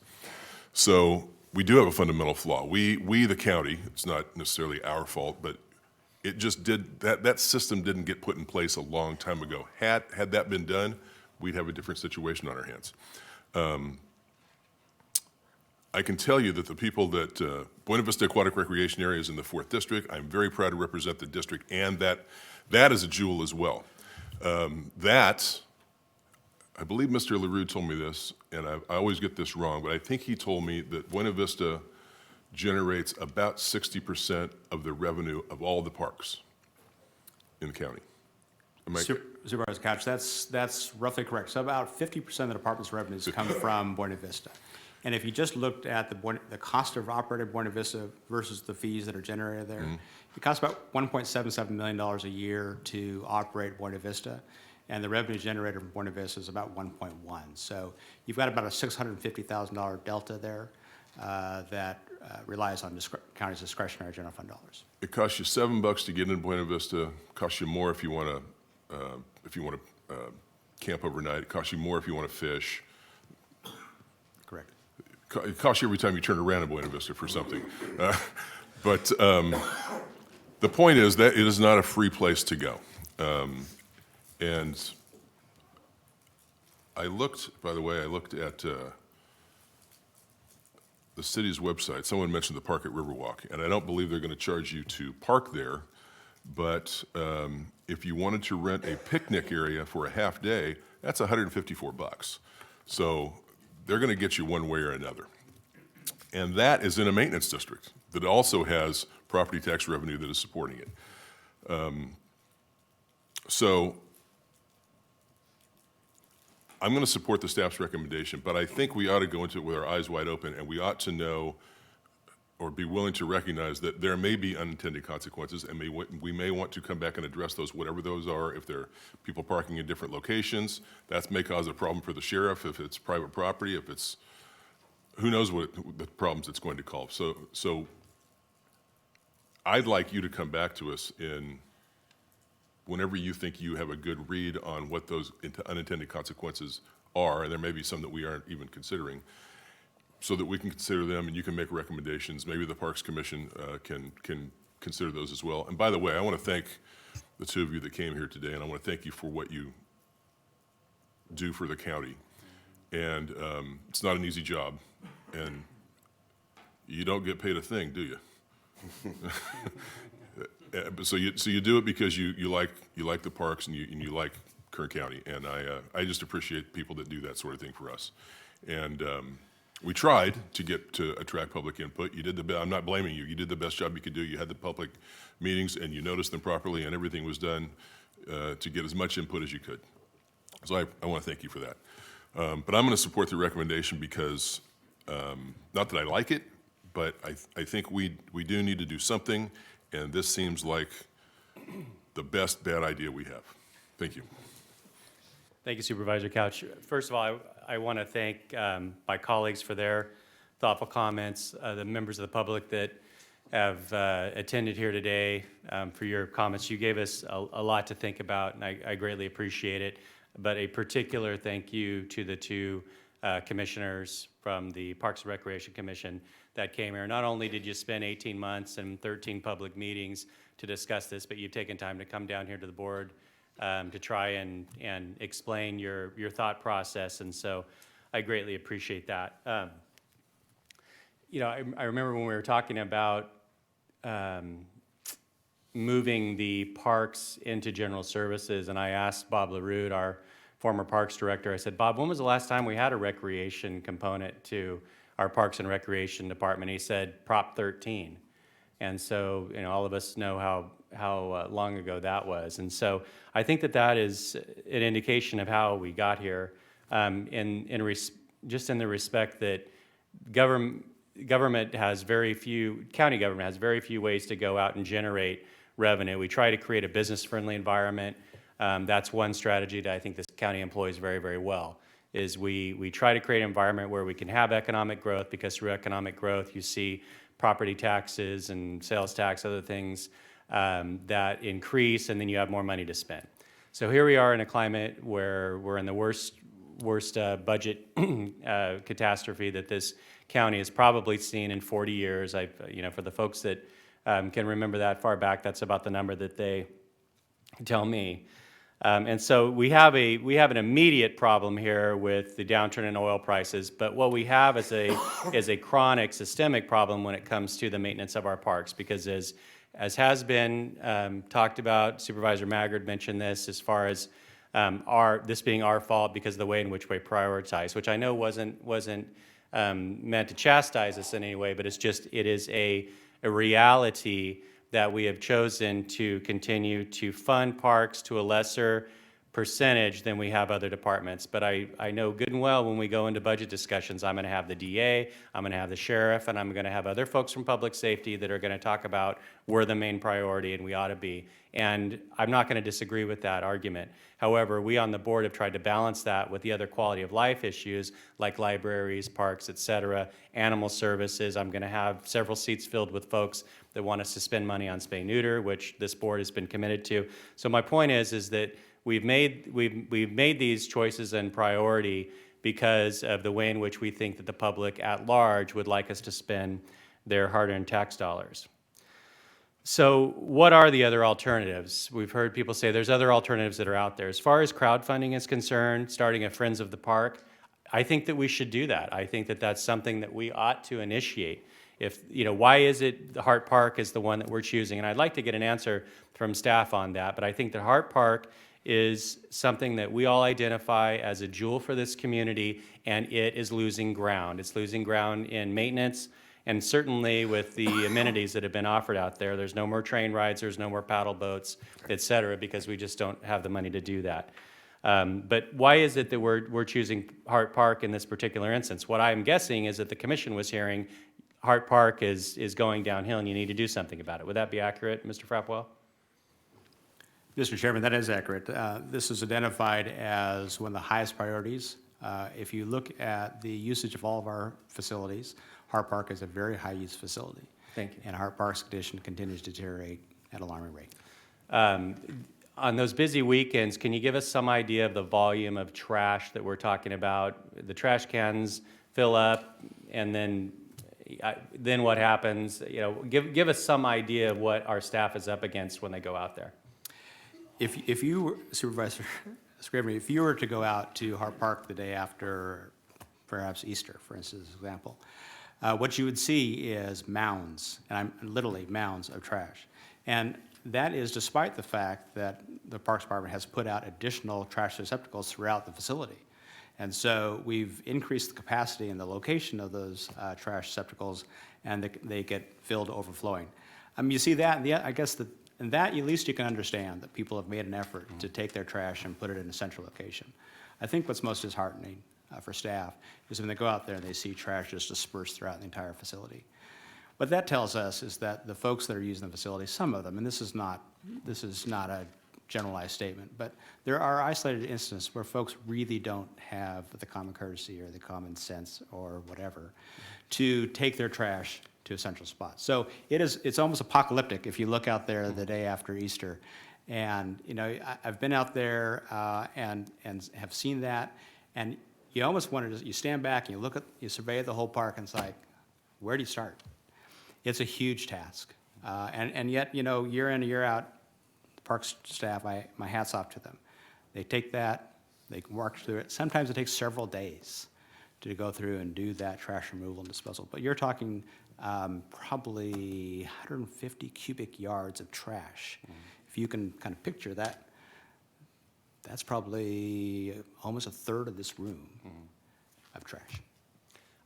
So we do have a fundamental flaw. We the county, it's not necessarily our fault, but it just did, that system didn't get put in place a long time ago. Had that been done, we'd have a different situation on our hands. I can tell you that the people that, Buena Vista Aquatic Recreation Area is in the 4th District. I'm very proud to represent the district, and that is a jewel as well. I believe Mr. LaRue told me this, and I always get this wrong, but I think he told me that Buena Vista generates about 60% of the revenue of all the parks in the county. Supervisor Couch, that's roughly correct. So about 50% of the department's revenues come from Buena Vista. And if you just looked at the cost of operating Buena Vista versus the fees that are generated there, it costs about $1.77 million a year to operate Buena Vista, and the revenue generated from Buena Vista is about 1.1. So you've got about a $650,000 delta there that relies on county's discretionary general fund dollars. It costs you $7 to get into Buena Vista. It costs you more if you want to camp overnight. It costs you more if you want to fish. Correct. It costs you every time you turn around in Buena Vista for something. But the point is that it is not a free place to go. And I looked, by the way, at the city's website. Someone mentioned the park at Riverwalk, and I don't believe they're going to charge you to park there, But if you wanted to rent a picnic area for a half day, that's $154. So they're going to get you one way or another. And that is in a maintenance district that also has property tax revenue that is supporting it. So I'm going to support the staff's recommendation, but I think we ought to go into it with our eyes wide open, and we ought to know or be willing to recognize that there may be unintended consequences, and we may want to come back and address those, whatever those are. If there are people parking in different locations, that may cause a problem for the sheriff. If it's private property, if it's, who knows what the problems it's going to cause. So I'd like you to come back to us in whenever you think you have a good read on what those unintended consequences are, and there may be some that we aren't even considering, so that we can consider them and you can make recommendations. Maybe the Parks Commission can consider those as well. And by the way, I want to thank the two of you that came here today, and I want to thank you for what you do for the county. And it's not an easy job, and you don't get paid a thing, do you? So you do it because you like the parks and you like Kern County, and I just appreciate people that do that sort of thing for us. And we tried to attract public input. You did the best. I'm not blaming you. You did the best job you could do. You had the public meetings and you noticed them properly, and everything was done to get as much input as you could. So I want to thank you for that. But I'm going to support the recommendation because not that I like it, but I think we do need to do something. And this seems like the best bad idea we have. Thank you. Thank you, Supervisor Couch. First of all, I want to thank my colleagues for their thoughtful comments, the members of the public that have attended here today for your comments. You gave us a lot to think about, and I greatly appreciate it. But a particular thank you to the two commissioners from the Parks and Recreation Commission that came here. Not only did you spend 18 months and 13 public meetings to discuss this, but you've taken time to come down here to the board to try and explain your thought process, and so I greatly appreciate that. You know, I remember when we were talking about moving the parks into general services, and I asked Bob LaRue, our former parks director, I said, Bob, when was the last time we had a recreation component to our Parks and Recreation Department? He said, Prop 13. And so, you know, all of us know how long ago that was. And so I think that is an indication of how we got here, just in the respect that government has very few, county government has very few ways to go out and generate revenue. We try to create a business-friendly environment. That's one strategy that I think this county employs very, very well, is we try to create an environment where we can have economic growth, because through economic growth you see property taxes and sales tax, other things that increase, and then you have more money to spend. So here we are in a climate where we're in the worst budget catastrophe that this county has probably seen in 40 years. You know, for the folks that can remember that far back, that's about the number that they tell me. And so we have an immediate problem here with the downturn in oil prices, but what we have is a chronic systemic problem when it comes to the maintenance of our parks, because as has been talked about, Supervisor Maggard mentioned this, as far as this being our fault because of the way in which we prioritize, which I know wasn't meant to chastise us in any way, but it is a reality that we have chosen to continue to fund parks to a lesser percentage than we have other departments. But I know good and well when we go into budget discussions, I'm going to have the DA, I'm going to have the sheriff, and I'm going to have other folks from public safety that are going to talk about we're the main priority and we ought to be. And I'm not going to disagree with that argument. However, we on the board have tried to balance that with the other quality of life issues like libraries, parks, et cetera, animal services. I'm going to have several seats filled with folks that want us to spend money on spay-neuter, which this board has been committed to. So my point is that we've made these choices and priority because of the way in which we think that the public at large would like us to spend their hard-earned tax dollars. So what are the other alternatives? We've heard people say there's other alternatives that are out there. As far as crowdfunding is concerned, starting a Friends of the Park, I think that we should do that. I think that that's something that we ought to initiate. if, why is it the Hart Park is the one that we're choosing? And I'd like to get an answer from staff on that, but I think that Hart Park is something that we all identify as a jewel for this community, and it is losing ground. It's losing ground in maintenance, and certainly with the amenities that have been offered out there. There's no more train rides, there's no more paddle boats, et cetera, because we just don't have the money to do that. But why is it that we're choosing Hart Park in this particular instance? What I'm guessing is that the commission was hearing Hart Park is going downhill and you need to do something about it. Would that be accurate, Mr. Frapwell? Mr. Chairman, that is accurate. This is identified as one of the highest priorities. If you look at the usage of all of our facilities, Hart Park is a very high-use facility. Thank you. And Hart Park's condition continues to deteriorate at an alarming rate. On those busy weekends, can you give us some idea of the volume of trash that we're talking about? The trash cans fill up, and then what happens? Give us some idea of what our staff is up against when they go out there. If you were, Supervisor Scrivener, if you were to go out to Hart Park the day after perhaps Easter, for instance, example, what you would see is mounds, and I'm literally mounds of trash. And that is despite the fact that the Parks Department has put out additional trash receptacles throughout the facility. And so we've increased the capacity and the location of those trash receptacles, and they get filled to overflowing. You see that, and I guess and that at least you can understand that people have made an effort to take their trash and put it in a central location. I think what's most disheartening for staff is when they go out there and they see trash just dispersed throughout the entire facility. What that tells us is that the folks that are using the facility, some of them, and this is not a generalized statement, but there are isolated instances where folks really don't have the common courtesy or the common sense or whatever to take their trash to a central spot. So it's almost apocalyptic if you look out there the day after Easter. And I've been out there and have seen that, and you almost wonder, you stand back and you survey the whole park, and it's like, where do you start? It's a huge task, and yet year in and year out, the parks staff, my hat's off to them. They take that, they can work through it. Sometimes it takes several days to go through and do that trash removal and disposal. But you're talking probably 150 cubic yards of trash. If you can kind of picture that, that's probably almost a third of this room of trash.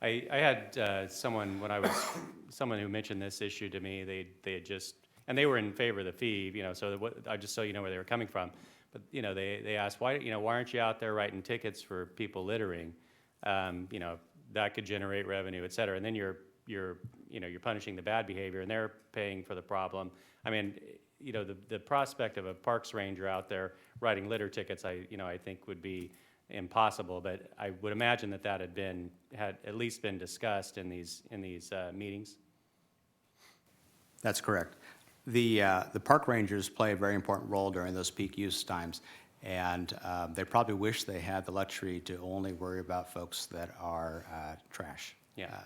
I had someone who mentioned this issue to me. They had just, and they were in favor of the fee, just so you know where they were coming from. But they asked, why aren't you out there writing tickets for people littering? That could generate revenue, et cetera. And then you're punishing the bad behavior, and they're paying for the problem. I mean, the prospect of a parks ranger out there writing litter tickets, I think would be impossible. But I would imagine that had at least been discussed in these meetings. That's correct. The park rangers play a very important role during those peak use times, and they probably wish they had the luxury to only worry about folks that are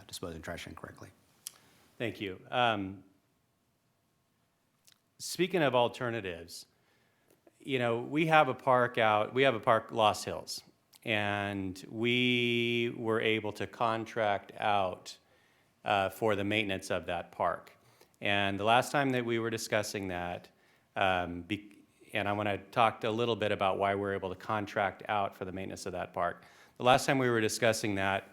disposing trash incorrectly. Thank you. Speaking of alternatives, we have a park Lost Hills, and we were able to contract out for the maintenance of that park. And the last time that we were discussing that, and I want to talk a little bit about why we're able to contract out for the maintenance of that park. The last time we were discussing that,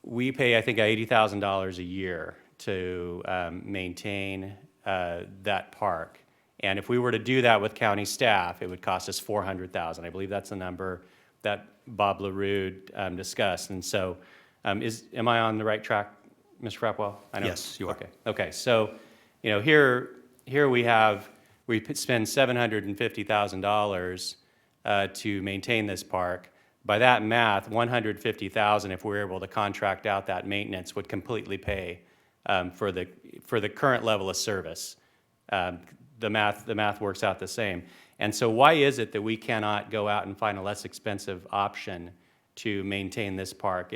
we pay, I think, $80,000 a year to maintain that park. And if we were to do that with county staff, it would cost us $400,000. I believe that's the number that Bob LaRue discussed. And so, am I on the right track, Mr. Frapwell? I know. Yes, you are. Okay. So, here we spend $750,000 to maintain this park. By that math, $150,000, if we were able to contract out that maintenance, would completely pay for the current level of service. The math works out the same. And so why is it that we cannot go out and find a less expensive option to maintain this park?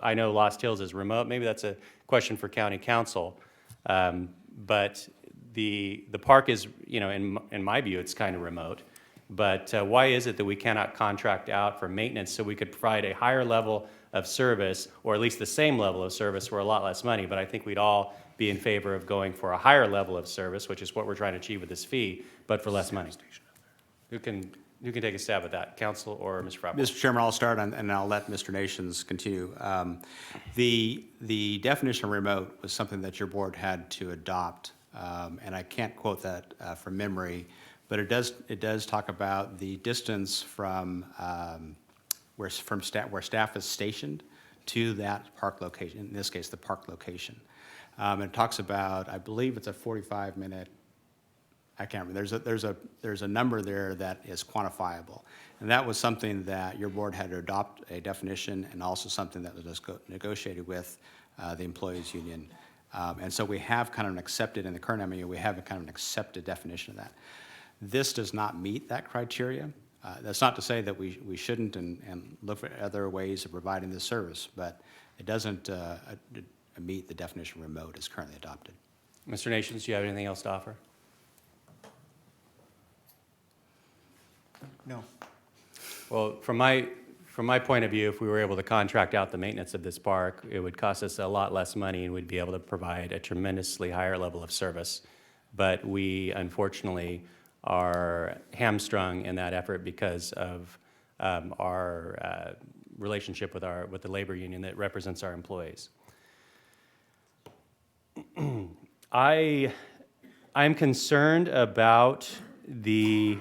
I know Lost Hills is remote. Maybe that's a question for county council. But the park is, in my view, it's kind of remote. But why is it that we cannot contract out for maintenance so we could provide a higher level of service, or at least the same level of service for a lot less money? But I think we'd all be in favor of going for a higher level of service, which is what we're trying to achieve with this fee, but for less money. Who can take a stab at that, council or Mr. Frapple? Mr. Chairman, I'll start and I'll let Mr. Nations continue. The definition of remote was something that your board had to adopt, and I can't quote that from memory, but it does talk about the distance from where staff is stationed to that park location. In this case, the park location. It talks about, I believe it's a 45-minute. I can't remember. There's a number there that is quantifiable, and that was something that your board had to adopt a definition, and also something that was negotiated with the employees union. And so we have kind of an accepted in the current MOU. We have a kind of an accepted definition of that. This does not meet that criteria. That's not to say that we shouldn't and look for other ways of providing this service, but it doesn't meet the definition of remote as currently adopted. Mr. Nations, do you have anything else to offer? No. Well, from my point of view, if we were able to contract out the maintenance of this park, it would cost us a lot less money and we'd be able to provide a tremendously higher level of service. But we, unfortunately, are hamstrung in that effort because of our relationship with the labor union that represents our employees. I'm concerned about the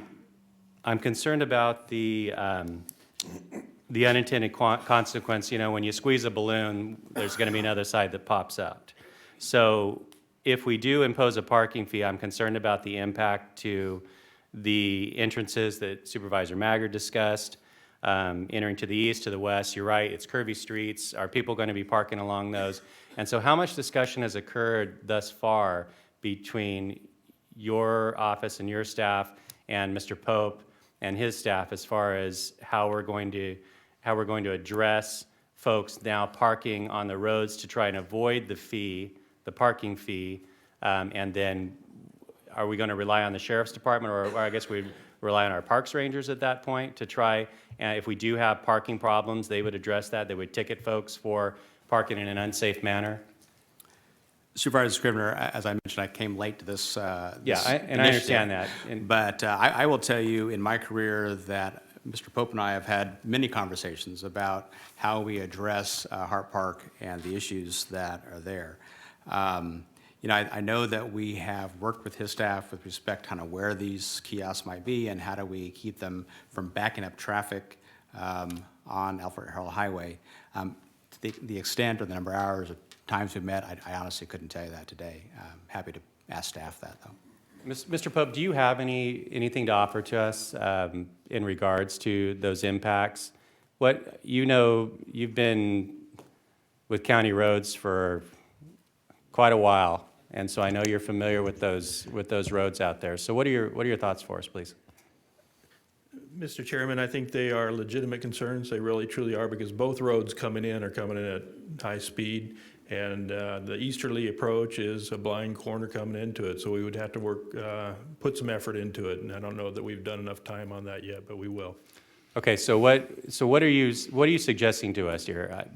unintended consequence. You know, when you squeeze a balloon, there's going to be another side that pops out. So if we do impose a parking fee, I'm concerned about the impact to the entrances that Supervisor Maggard discussed, entering to the east, to the west. You're right, it's curvy streets. Are people going to be parking along those? And so how much discussion has occurred thus far between your office and your staff and Mr. Pope and his staff as far as how we're going to address folks now parking on the roads to try and avoid the parking fee, and then are we going to rely on the sheriff's department, or I guess we rely on our parks rangers at that point to try, and if we do have parking problems, they would address that. They would ticket folks for parking in an unsafe manner. Supervisor Scrivener, as I mentioned, I came late to this. I understand that. But I will tell you in my career that Mr. Pope and I have had many conversations about how we address Hart Park and the issues that are there. You know, I know that we have worked with his staff with respect to kind of where these kiosks might be and how do we keep them from backing up traffic on Alfred Harold Highway. The extent or the number of hours of times we've met, I honestly couldn't tell you that today. I'm happy to ask staff that, though. Mr. Pope, do you have anything to offer to us in regards to those impacts? You've been with county roads for quite a while, and so I know you're familiar with those roads out there. So what are your thoughts for us, please? Mr. Chairman, I think they are legitimate concerns. They really truly are, because both roads coming in are coming in at high speed, and the easterly approach is a blind corner coming into it. So we would have to put some effort into it, and I don't know that we've done enough time on that yet, but we will. Okay, so what are you suggesting to us here?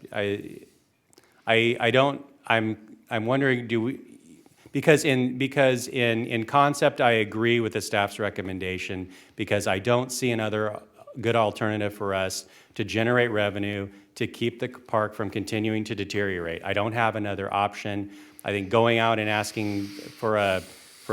I'm wondering, because in concept, I agree with the staff's recommendation, because I don't see another good alternative for us to generate revenue to keep the park from continuing to deteriorate. I don't have another option. I think going out and asking for a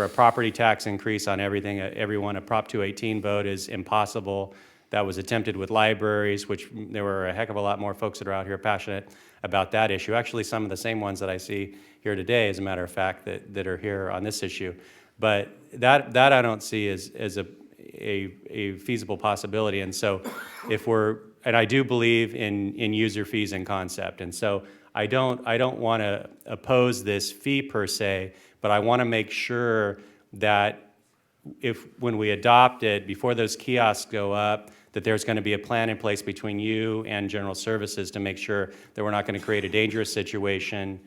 property tax increase on everyone, a Prop 218 vote is impossible. That was attempted with libraries, which there were a heck of a lot more folks that are out here passionate about that issue. Actually, some of the same ones that I see here today, as a matter of fact, that are here on this issue. But that I don't see as a feasible possibility. And so and I do believe in user fees in concept. And so I don't want to oppose this fee per se, but I want to make sure that when we adopt it, before those kiosks go up, that there's going to be a plan in place between you and General Services to make sure that we're not going to create a dangerous situation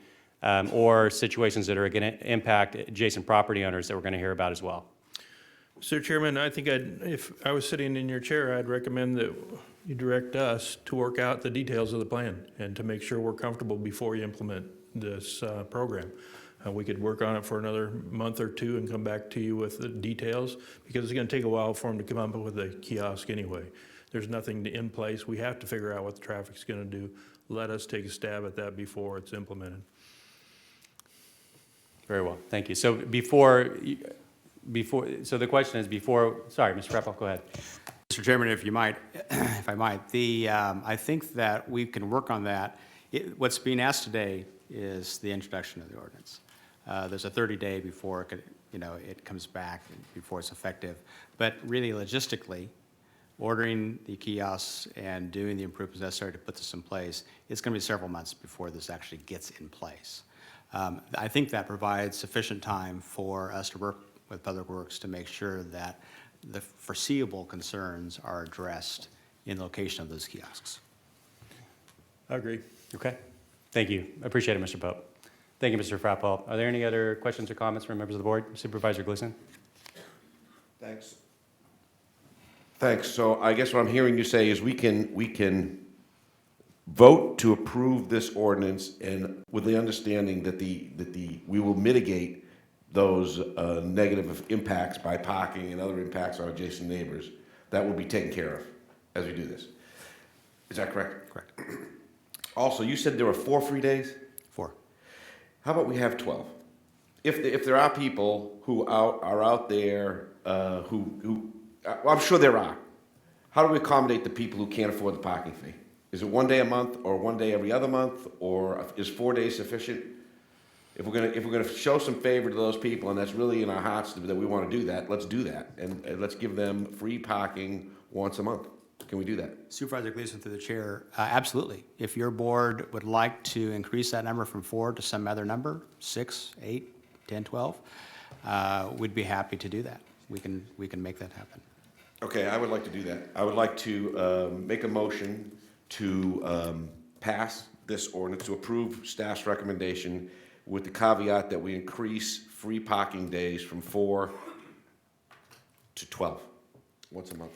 or situations that are going to impact adjacent property owners that we're going to hear about as well. Mr. Chairman, I think if I was sitting in your chair, I'd recommend that you direct us to work out the details of the plan and to make sure we're comfortable before you implement this program. We could work on it for another month or two and come back to you with the details, because it's going to take a while for them to come up with a kiosk anyway. There's nothing in place. We have to figure out what the traffic's going to do. Let us take a stab at that before it's implemented. Very well, thank you. So so the question is sorry, Mr. Rappel, go ahead. Mr. Chairman, if you might, if I might, I think that we can work on that. What's being asked today is the introduction of the ordinance. There's a 30-day before it comes back, before it's effective. But really, logistically, ordering the kiosks and doing the improvements necessary to put this in place, it's going to be several months before this actually gets in place. I think that provides sufficient time for us to work with Public Works to make sure that the foreseeable concerns are addressed in the location of those kiosks. I agree. Okay, thank you. I appreciate it, Mr. Pope. Thank you, Mr. Frappel. Are there any other questions or comments from members of the board? Supervisor Gleason? Thanks. Thanks. So I guess what I'm hearing you say is we can vote to approve this ordinance, and with the understanding that we will mitigate those negative impacts by parking and other impacts on adjacent neighbors. That will be taken care of as we do this. Is that correct? Correct. Also, you said there were 4 free days? 4. How about we have 12? If there are people who are out there who I'm sure there are. How do we accommodate the people who can't afford the parking fee? Is it 1 day a month, or 1 day every other month, or is 4 days sufficient? If we're gonna show some favor to those people, and that's really in our hearts that we want to do that, let's do that, and let's give them free parking once a month. Can we do that? Supervisor Gleason, through the chair, absolutely. If your board would like to increase that number from 4 to some other number, 6, 8, 10, 12, we'd be happy to do that. We can make that happen. Okay, I would like to do that. I would like to make a motion to pass this ordinance, to approve staff's recommendation with the caveat that we increase free parking days from 4 to 12, once a month.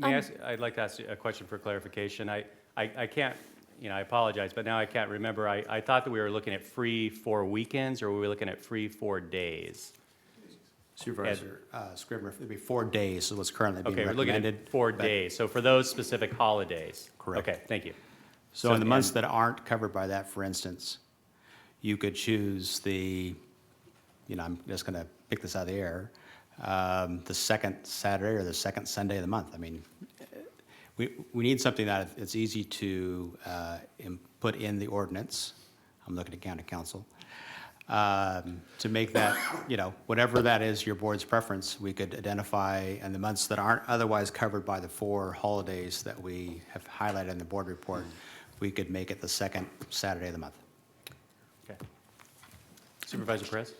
I'd like to ask a question for clarification. I can't, I apologize, but now I can't remember. I thought that we were looking at free 4 weekends, or were we looking at free 4 days? Supervisor Scrivener, it'd be 4 days is what's currently being recommended. Okay, we're looking at 4 days. So for those specific holidays? Correct. Okay, thank you. So in the months that aren't covered by that, for instance, you could choose I'm just going to pick this out of the air, the second Saturday or the second Sunday of the month. I mean, we need something that it's easy to put in the ordinance. I'm looking at county council. To make that, whatever that is your board's preference, we could identify in the months that aren't otherwise covered by the 4 holidays that we have highlighted in the board report, we could make it the second Saturday of the month. Okay. Supervisor Perez?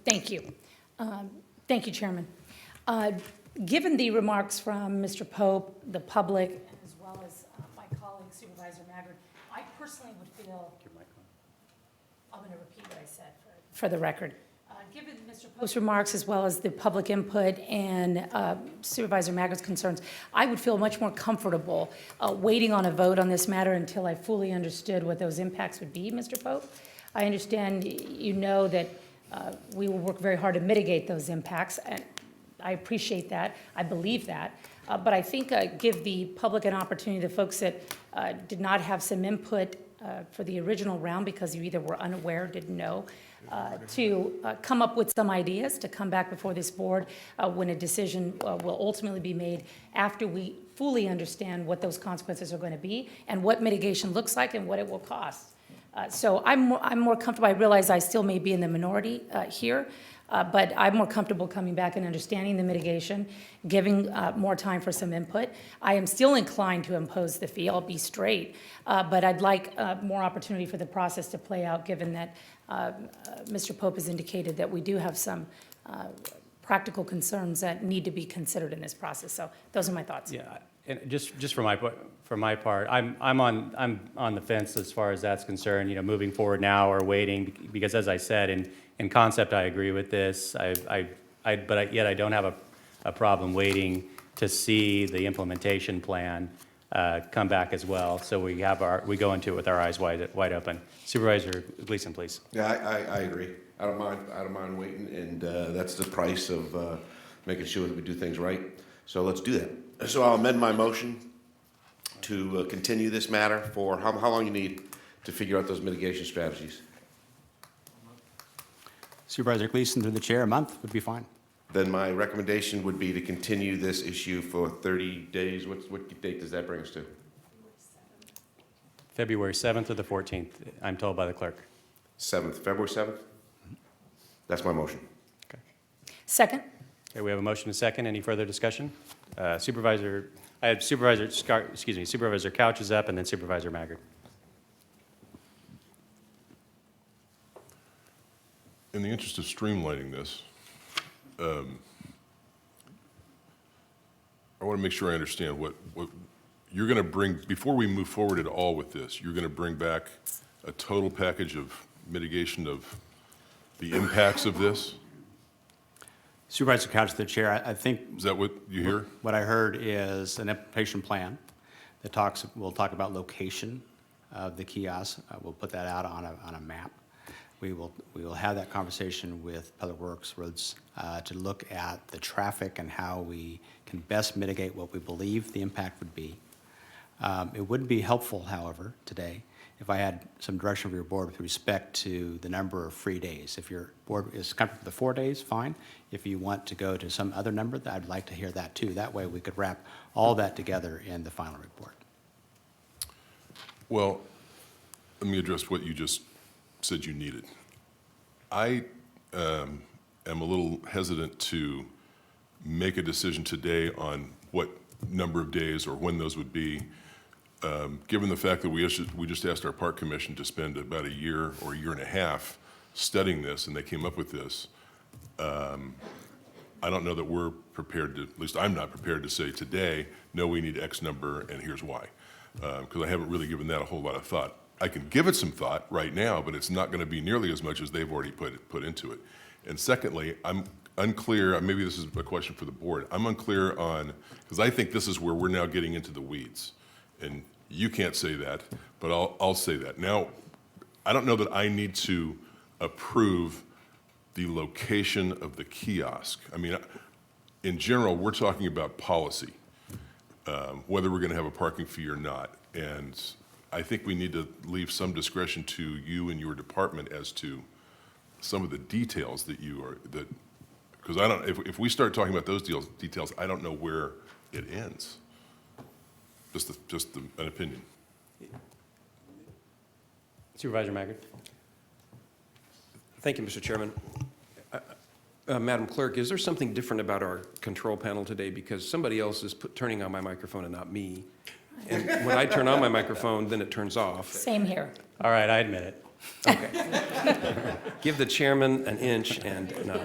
Thank you. Thank you, Chairman. Given the remarks from Mr. Pope, the public, as well as my colleague Supervisor Maggard, I personally would feel, I'm going to repeat what I said for the record. Given Mr. Pope's remarks, as well as the public input and Supervisor Maggard's concerns, I would feel much more comfortable waiting on a vote on this matter until I fully understood what those impacts would be, Mr. Pope. I understand you know that we will work very hard to mitigate those impacts, and I appreciate that. I believe that. But I think give the public an opportunity, the folks that did not have some input for the original round because you either were unaware or didn't know, to come up with some ideas, to come back before this board when a decision will ultimately be made after we fully understand what those consequences are going to be and what mitigation looks like and what it will cost. So I'm more comfortable. I realize I still may be in the minority here, but I'm more comfortable coming back and understanding the mitigation, giving more time for some input. I am still inclined to impose the fee, I'll be straight, but I'd like more opportunity for the process to play out, given that Mr. Pope has indicated that we do have some practical concerns that need to be considered in this process. So those are my thoughts. Yeah, and just for my part, I'm on the fence as far as that's concerned. Moving forward now or waiting, because as I said, in concept I agree with this. I Yet I don't have a problem waiting to see the implementation plan come back as well. So we go into it with our eyes wide open. Supervisor Gleason, please. Yeah, I agree. I don't mind waiting, and that's the price of making sure that we do things right. So let's do that. So I'll amend my motion to continue this matter for how long you need to figure out those mitigation strategies. Supervisor Gleason, through the chair, a month would be fine. Then my recommendation would be to continue this issue for 30 days. What date does that bring us to? February 7th or the 14th, I'm told by the clerk. 7th, February 7th? That's my motion. Okay. Second? Okay, we have a motion and a second. Any further discussion? Supervisor Couch is up, and then Supervisor Maggard. In the interest of streamlining this, I want to make sure I understand what you're going to bring, before we move forward at all with this, you're going to bring back a total package of mitigation of the impacts of this? Supervisor Couch, through the chair, I think. Is that what you hear? What I heard is an implementation plan that will talk about location of the kiosk. We'll put that out on a map. We will have that conversation with Public Works, Roads, to look at the traffic and how we can best mitigate what we believe the impact would be. It would be helpful, however, today, if I had some direction from your board with respect to the number of free days. If your board is comfortable with the 4 days, fine. If you want to go to some other number, I'd like to hear that too. That way we could wrap all that together in the final report. Well, let me address what you just said you needed. I am a little hesitant to make a decision today on what number of days or when those would be, given the fact that we just asked our park commission to spend about a year or a year and a half studying this, and they came up with this. I don't know that we're prepared to, at least I'm not prepared to say today, no, we need X number and here's why, because I haven't really given that a whole lot of thought. I can give it some thought right now, but it's not going to be nearly as much as they've already put into it. And secondly, I'm unclear, maybe this is a question for the board, I'm unclear on, because I think this is where we're now getting into the weeds. And you can't say that, but I'll say that. Now, I don't know that I need to approve the location of the kiosk. I mean, in general, we're talking about policy, whether we're going to have a parking fee or not. And I think we need to leave some discretion to you and your department as to some of the details that because I don't, if we start talking about those details, I don't know where it ends. Just an opinion. Supervisor Maggard. Thank you, Mr. Chairman. Madam Clerk, is there something different about our control panel today? Because somebody else is turning on my microphone and not me. And when I turn on my microphone, then it turns off. Same here. All right, I admit it. Okay. Give the chairman an inch and no.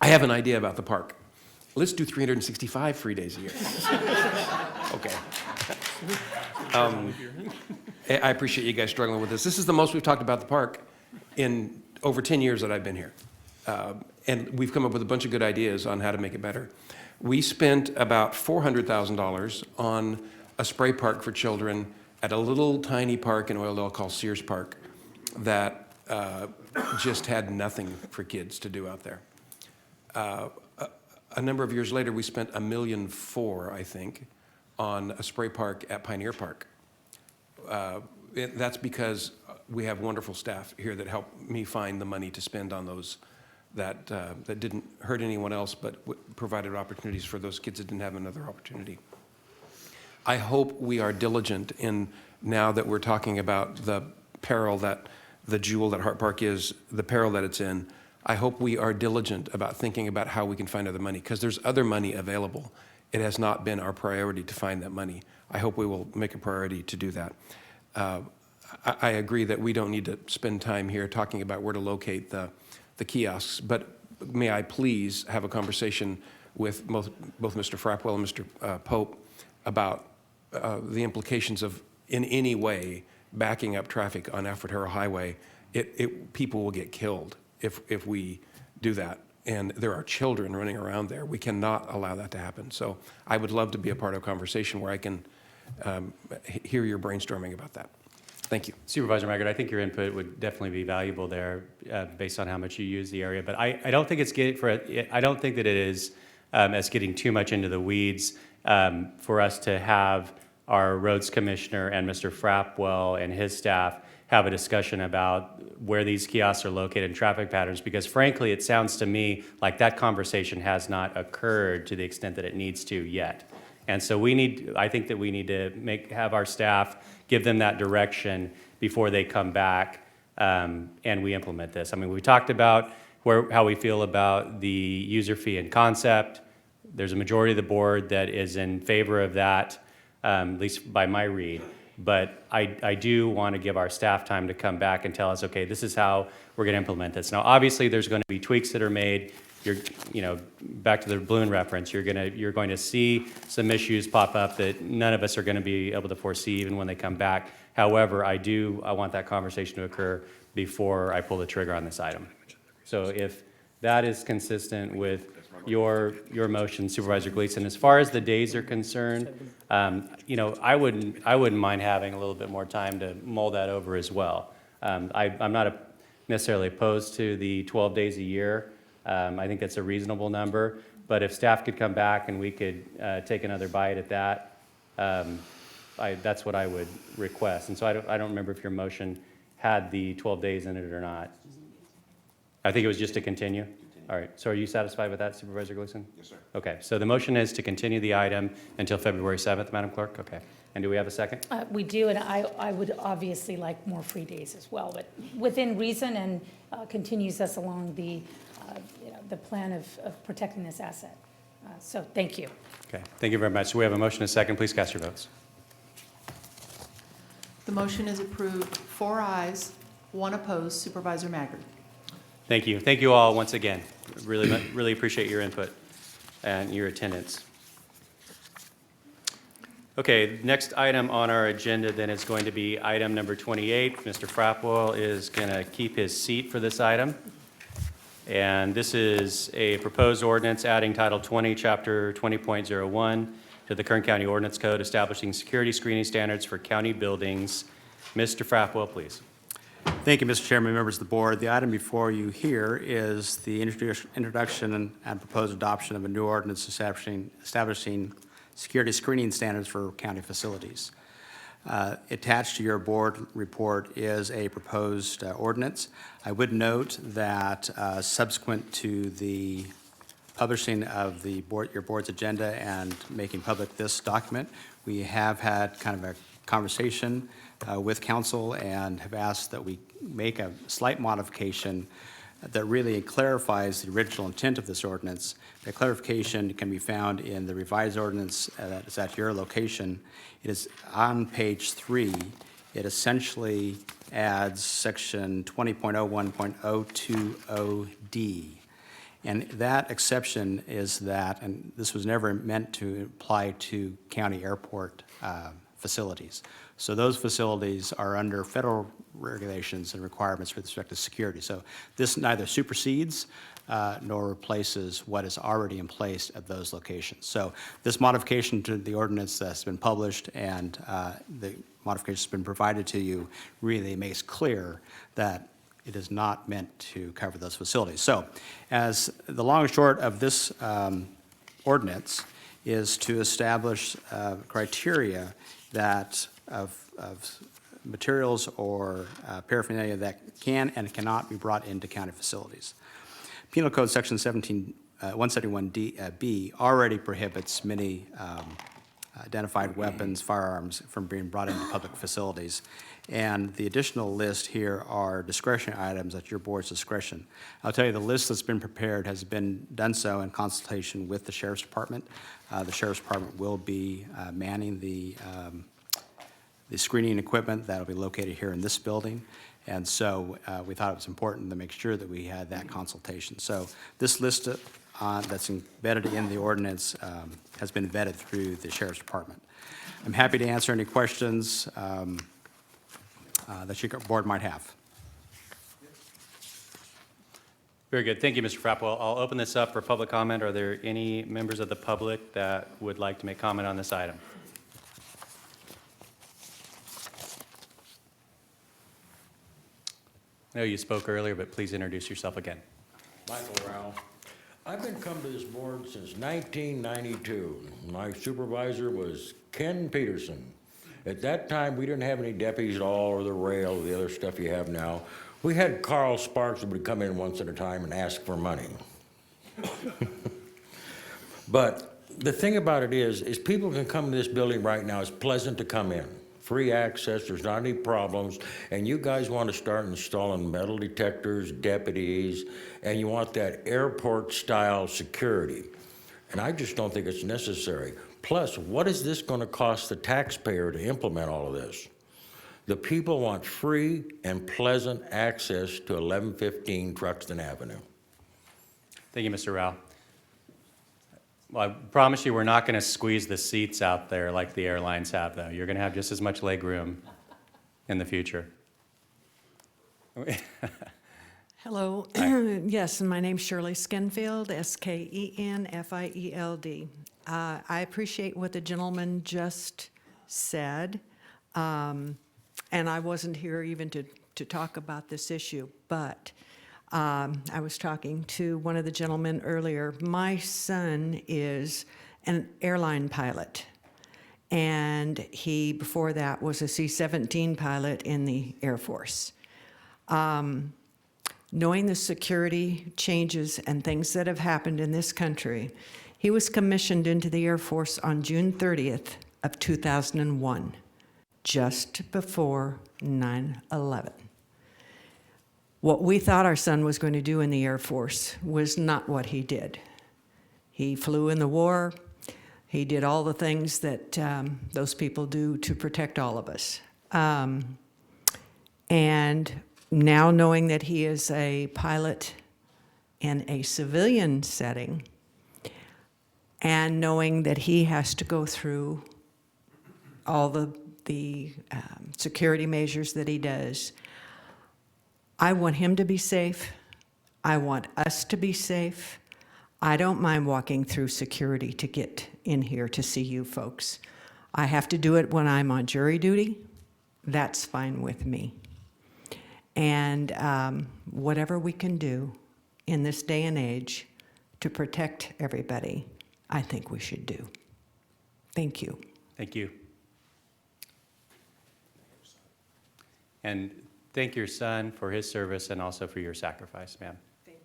I have an idea about the park. Let's do 365 free days a year. Okay. I appreciate you guys struggling with this. This is the most we've talked about the park in over 10 years that I've been here. And we've come up with a bunch of good ideas on how to make it better. We spent about $400,000 on a spray park for children at a little tiny park in Oildale called Sears Park that just had nothing for kids to do out there. A number of years later, we spent $1.4 million, I think, on a spray park at Pioneer Park. That's because we have wonderful staff here that help me find the money to spend on those that didn't hurt anyone else, but provided opportunities for those kids that didn't have another opportunity. I hope we are diligent in, now that we're talking about the peril that the jewel that Hart Park is, the peril that it's in, I hope we are diligent about thinking about how we can find other money, because there's other money available. It has not been our priority to find that money. I hope we will make a priority to do that. I agree that we don't need to spend time here talking about where to locate the kiosks, but may I please have a conversation with both Mr. Frapwell and Mr. Pope about the implications of, in any way, backing up traffic on Alfred Harrell Highway. People will get killed if we do that. And there are children running around there. We cannot allow that to happen. So I would love to be a part of a conversation where I can hear your brainstorming about that. Thank you. Supervisor Maggard, I think your input would definitely be valuable there based on how much you use the area. But I don't think I don't think that it is as getting too much into the weeds for us to have our roads commissioner and Mr. Frapwell and his staff have a discussion about where these kiosks are located and traffic patterns, because frankly, it sounds to me like that conversation has not occurred to the extent that it needs to yet. And so I think that we need to have our staff give them that direction before they come back and we implement this. I mean, we talked about how we feel about the user fee and concept. There's a majority of the board that is in favor of that, at least by my read. But I do want to give our staff time to come back and tell us, okay, this is how we're going to implement this. Now, obviously, there's going to be tweaks that are made. Back to the balloon reference, you're going to see some issues pop up that none of us are going to be able to foresee even when they come back. However, I want that conversation to occur before I pull the trigger on this item. So if that is consistent with your motion, Supervisor Gleason, as far as the days are concerned, I wouldn't mind having a little bit more time to mull that over as well. I'm not necessarily opposed to the 12 days a year. I think that's a reasonable number, but if staff could come back and we could take another bite at that, that's what I would request. And so I don't remember if your motion had the 12 days in it or not. I think it was just to continue. All right, so are you satisfied with that, Supervisor Gleason? Yes, sir. Okay, so the motion is to continue the item until February 7th, Madam Clerk? Okay, and do we have a second? We do, and I would obviously like more free days as well, but within reason and continues us along the plan of protecting this asset. So thank you. Okay, thank you very much. So we have a motion and a second. Please cast your votes. The motion is approved, 4 ayes, 1 opposed. Supervisor Maggard. Thank you. Thank you all once again. Really appreciate your input and your attendance. Okay, next item on our agenda then is going to be item number 28. Mr. Frapwell is going to keep his seat for this item. And this is a proposed ordinance adding Title 20, Chapter 20.01 to the Kern County Ordinance Code, establishing security screening standards for county buildings. Mr. Frapwell, please. Thank you, Mr. Chairman, members of the board. The item before you here is the introduction and proposed adoption of a new ordinance establishing security screening standards for county facilities. Attached to your board report is a proposed ordinance. I would note that subsequent to the publishing of your board's agenda and making public this document, we have had kind of a conversation with council and have asked that we make a slight modification that really clarifies the original intent of this ordinance. The clarification can be found in the revised ordinance that is at your location. It is on page 3. It essentially adds section 20.01.020D. And that exception is that, and this was never meant to apply to county airport facilities. So those facilities are under federal regulations and requirements with respect to security. So this neither supersedes nor replaces what is already in place at those locations. So this modification to the ordinance that's been published and the modification that's been provided to you really makes clear that it is not meant to cover those facilities. So as the long and short of this ordinance is to establish criteria that of materials or paraphernalia that can and cannot be brought into county facilities. Penal Code Section 171B already prohibits many identified weapons, firearms from being brought into public facilities. And the additional list here are discretionary items at your board's discretion. I'll tell you, the list that's been prepared has been done so in consultation with the Sheriff's Department. The Sheriff's Department will be manning the screening equipment that will be located here in this building. And so we thought it was important to make sure that we had that consultation. So this list that's embedded in the ordinance has been vetted through the Sheriff's Department. I'm happy to answer any questions that your board might have. Very good. Thank you, Mr. Frappwell. I'll open this up for public comment. Are there any members of the public that would like to make comment on this item? I know you spoke earlier, but please introduce yourself again. Michael Rao. I've been coming to this board since 1992. My supervisor was Ken Peterson. At that time, we didn't have any deputies at all, or the rail, or the other stuff you have now. We had Carl Sparks who would come in once at a time and ask for money. But the thing about it is people can come to this building right now. It's pleasant to come in. Free access, there's not any problems, and you guys want to start installing metal detectors, deputies, and you want that airport-style security. And I just don't think it's necessary. Plus, what is this going to cost the taxpayer to implement all of this? The people want free and pleasant access to 1115 Truxtun Avenue. Thank you, Mr. Rao. Well, I promise you we're not going to squeeze the seats out there like the airlines have, though. You're going to have just as much leg room in the future. Hello. Yes, and my name's Shirley Skenfield, Skenfield. I appreciate what the gentleman just said, and I wasn't here even to talk about this issue, but I was talking to one of the gentlemen earlier. My son is an airline pilot, and he, before that, was a C-17 pilot in the Air Force. Knowing the security changes and things that have happened in this country, he was commissioned into the Air Force on June 30th of 2001, just before 9/11. What we thought our son was going to do in the Air Force was not what he did. He flew in the war. He did all the things that those people do to protect all of us. And now knowing that he is a pilot in a civilian setting, and knowing that he has to go through all the security measures that he does, I want him to be safe. I want us to be safe. I don't mind walking through security to get in here to see you folks. I have to do it when I'm on jury duty. That's fine with me. And whatever we can do in this day and age to protect everybody, I think we should do. Thank you. Thank you. And thank your son for his service and also for your sacrifice, ma'am. Thank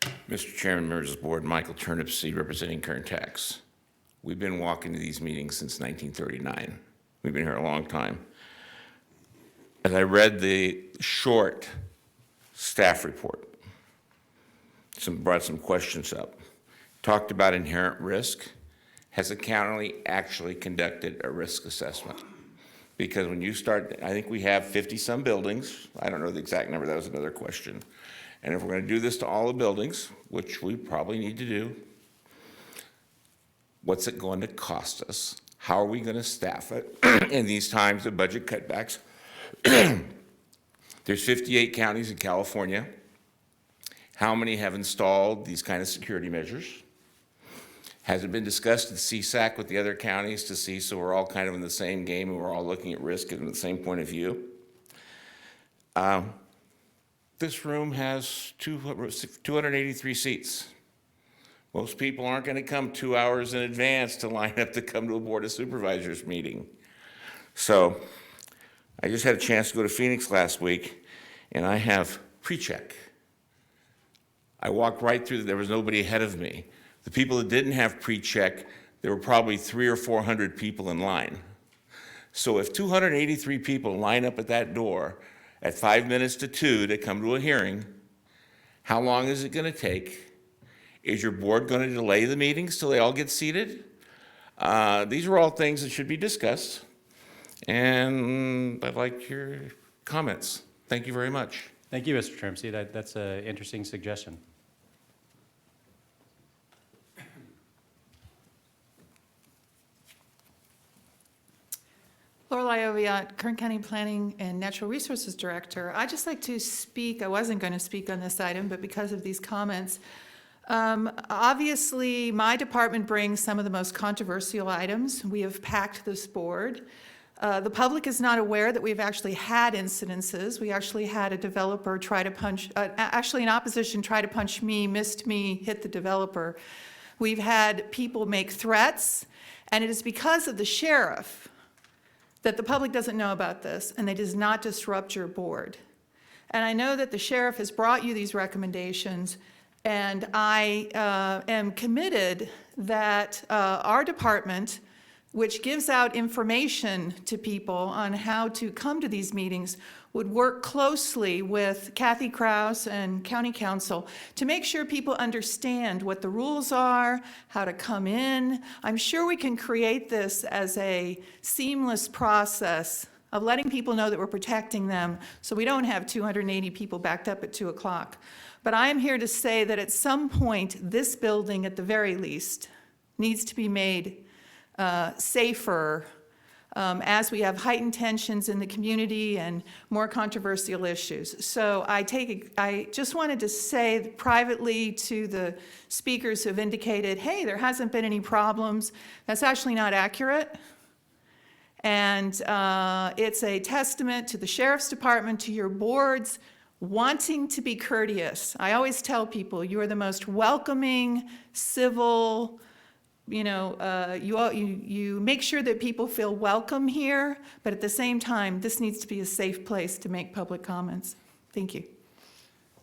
you. Mr. Chairman, members of the board, Michael Turnipseed representing Kern Tax. We've been walking to these meetings since 1939. We've been here a long time. As I read the short staff report, brought some questions up. Talked about inherent risk. Has the county actually conducted a risk assessment? Because when you start, I think we have 50-some buildings. I don't know the exact number. That was another question. And if we're going to do this to all the buildings, which we probably need to do, what's it going to cost us? How are we going to staff it in these times of budget cutbacks? There's 58 counties in California. How many have installed these kind of security measures? Has it been discussed at CSAC with the other counties to see, so we're all kind of in the same game and we're all looking at risk and the same point of view? This room has 283 seats. Most people aren't going to come 2 hours in advance to line up to come to a Board of Supervisors meeting. So I just had a chance to go to Phoenix last week, and I have pre-check. I walked right through, there was nobody ahead of me. The people that didn't have pre-check, there were probably 300 or 400 people in line. So if 283 people line up at that door at 5 minutes to 2 to come to a hearing, how long is it going to take? Is your board going to delay the meetings till they all get seated? These are all things that should be discussed, and I'd like your comments. Thank you very much. Thank you, Mr. Trimsey. That's an interesting suggestion. Lorelei Oviatt, Kern County Planning and Natural Resources Director. I'd just like to speak, I wasn't going to speak on this item, but because of these comments, obviously my department brings some of the most controversial items. We have packed this board. The public is not aware that we've actually had incidences. We actually had a developer try to punch, actually an opposition try to punch me, missed me, hit the developer. We've had people make threats, and it is because of the sheriff that the public doesn't know about this, and they does not disrupt your board. And I know that the sheriff has brought you these recommendations, and I am committed that our department, which gives out information to people on how to come to these meetings, would work closely with Kathy Kraus and County Council to make sure people understand what the rules are, how to come in. I'm sure we can create this as a seamless process of letting people know that we're protecting them so we don't have 280 people backed up at 2 o'clock. But I am here to say that at some point, this building, at the very least, needs to be made safer as we have heightened tensions in the community and more controversial issues. So I just wanted to say privately to the speakers who have indicated, hey, there hasn't been any problems. That's actually not accurate. And it's a testament to the Sheriff's Department, to your boards, wanting to be courteous. I always tell people, you are the most welcoming, civil, you make sure that people feel welcome here, but at the same time, this needs to be a safe place to make public comments. Thank you.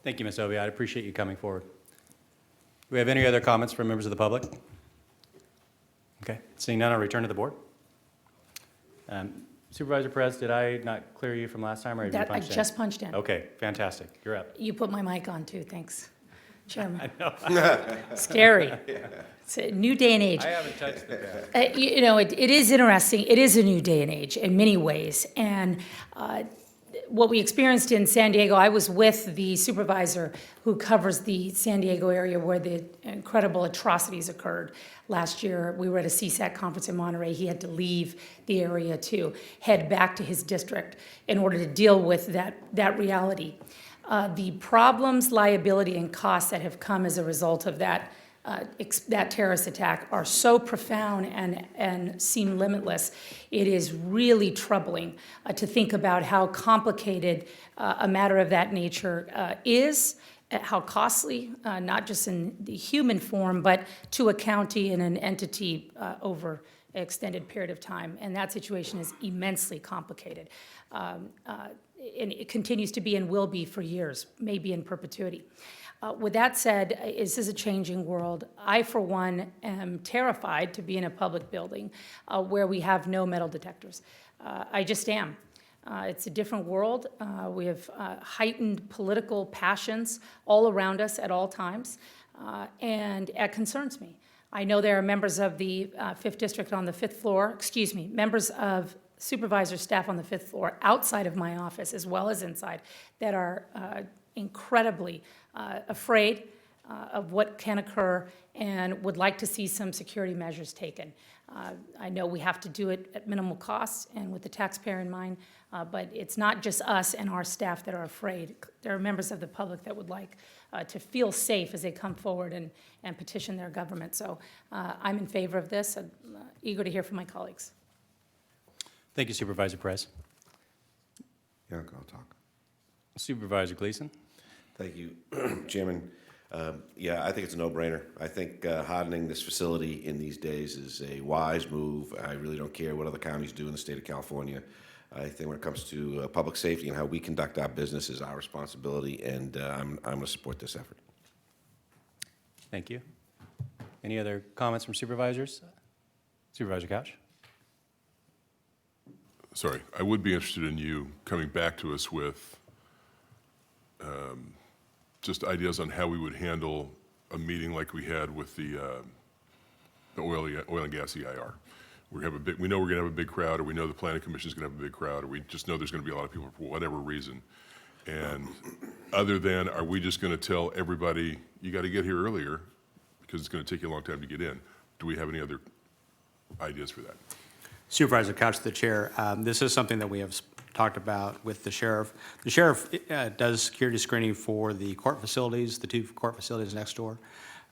Thank you, Ms. Oviatt. I appreciate you coming forward. Do we have any other comments from members of the public? Okay, seeing none, I'll return to the board. Supervisor Perez, did I not clear you from last time, or have you punched in? I just punched in. Okay, fantastic. You're up. You put my mic on too, thanks, Chairman. I know. Scary. It's a new day and age. I haven't touched the pad. It is interesting. It is a new day and age in many ways. And what we experienced in San Diego, I was with the supervisor who covers the San Diego area where the incredible atrocities occurred last year. We were at a CSAC conference in Monterey. He had to leave the area to head back to his district in order to deal with that reality. The problems, liability, and costs that have come as a result of that terrorist attack are so profound and seem limitless. It is really troubling to think about how complicated a matter of that nature is, how costly, not just in the human form, but to a county and an entity over an extended period of time. And that situation is immensely complicated. And it continues to be and will be for years, maybe in perpetuity. With that said, this is a changing world. I, for one, am terrified to be in a public building where we have no metal detectors. I just am. It's a different world. We have heightened political passions all around us at all times, and it concerns me. I know there are members of the 5th District on the 5th floor, members of supervisor staff on the 5th floor outside of my office as well as inside that are incredibly afraid of what can occur and would like to see some security measures taken. I know we have to do it at minimal costs and with the taxpayer in mind, but it's not just us and our staff that are afraid. There are members of the public that would like to feel safe as they come forward and petition their government. So I'm in favor of this. I'm eager to hear from my colleagues. Thank you, Supervisor Perez. Yeah, I'll talk. Supervisor Gleason. Thank you, Chairman. Yeah, I think it's a no-brainer. I think hardening this facility in these days is a wise move. I really don't care what other counties do in the state of California. I think when it comes to public safety and how we conduct our business is our responsibility, and I'm going to support this effort. Thank you. Any other comments from supervisors? Supervisor Couch. Sorry, I would be interested in you coming back to us with just ideas on how we would handle a meeting like we had with the oil and gas EIR. We know we're going to have a big crowd, or we know the Planning Commission is going to have a big crowd, or we just know there's going to be a lot of people for whatever reason. And other than, are we just going to tell everybody, you got to get here earlier because it's going to take you a long time to get in? Do we have any other ideas for that? Supervisor Couch to the chair. This is something that we have talked about with the sheriff. The sheriff does security screening for the court facilities, the 2 court facilities next door.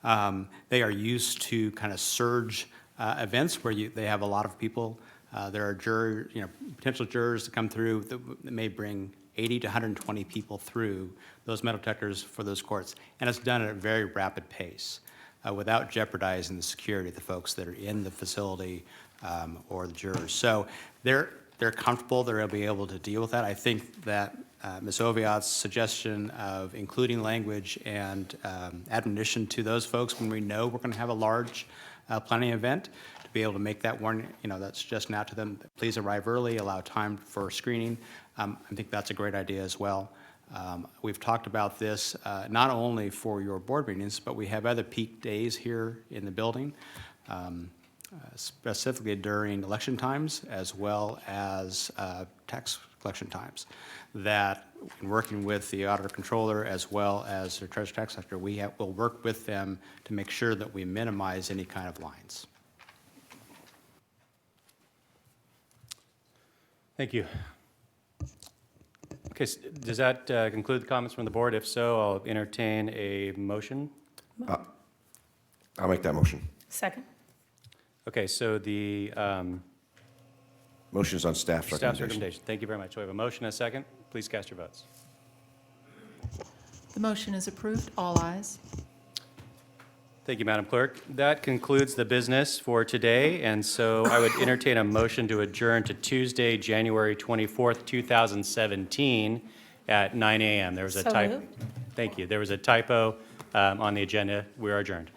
They are used to kind of surge events where they have a lot of people. There are potential jurors that come through that may bring 80 to 120 people through those metal detectors for those courts. And it's done at a very rapid pace without jeopardizing the security of the folks that are in the facility or the jurors. So they're comfortable, they'll be able to deal with that. I think that Ms. Oviatt's suggestion of including language and admonition to those folks when we know we're going to have a large planning event, to be able to make that warning, that suggestion out to them, please arrive early, allow time for screening. I think that's a great idea as well. We've talked about this not only for your board meetings, but we have other peak days here in the building, specifically during election times as well as tax collection times, that in working with the auditor controller as well as the treasurer tax collector, we'll work with them to make sure that we minimize any kind of lines. Thank you. Okay, does that conclude the comments from the board? If so, I'll entertain a motion. I'll make that motion. Second. Okay, so the Motion's on staff's recommendation. recommendation. Thank you very much. We have a motion and a second. Please cast your votes. The motion is approved. All ayes. Thank you, Madam Clerk. That concludes the business for today, and so I would entertain a motion to adjourn to Tuesday, January 24th, 2017 at 9 a.m. There was a So typo. moved. Thank you. There was a typo on the agenda. We are adjourned.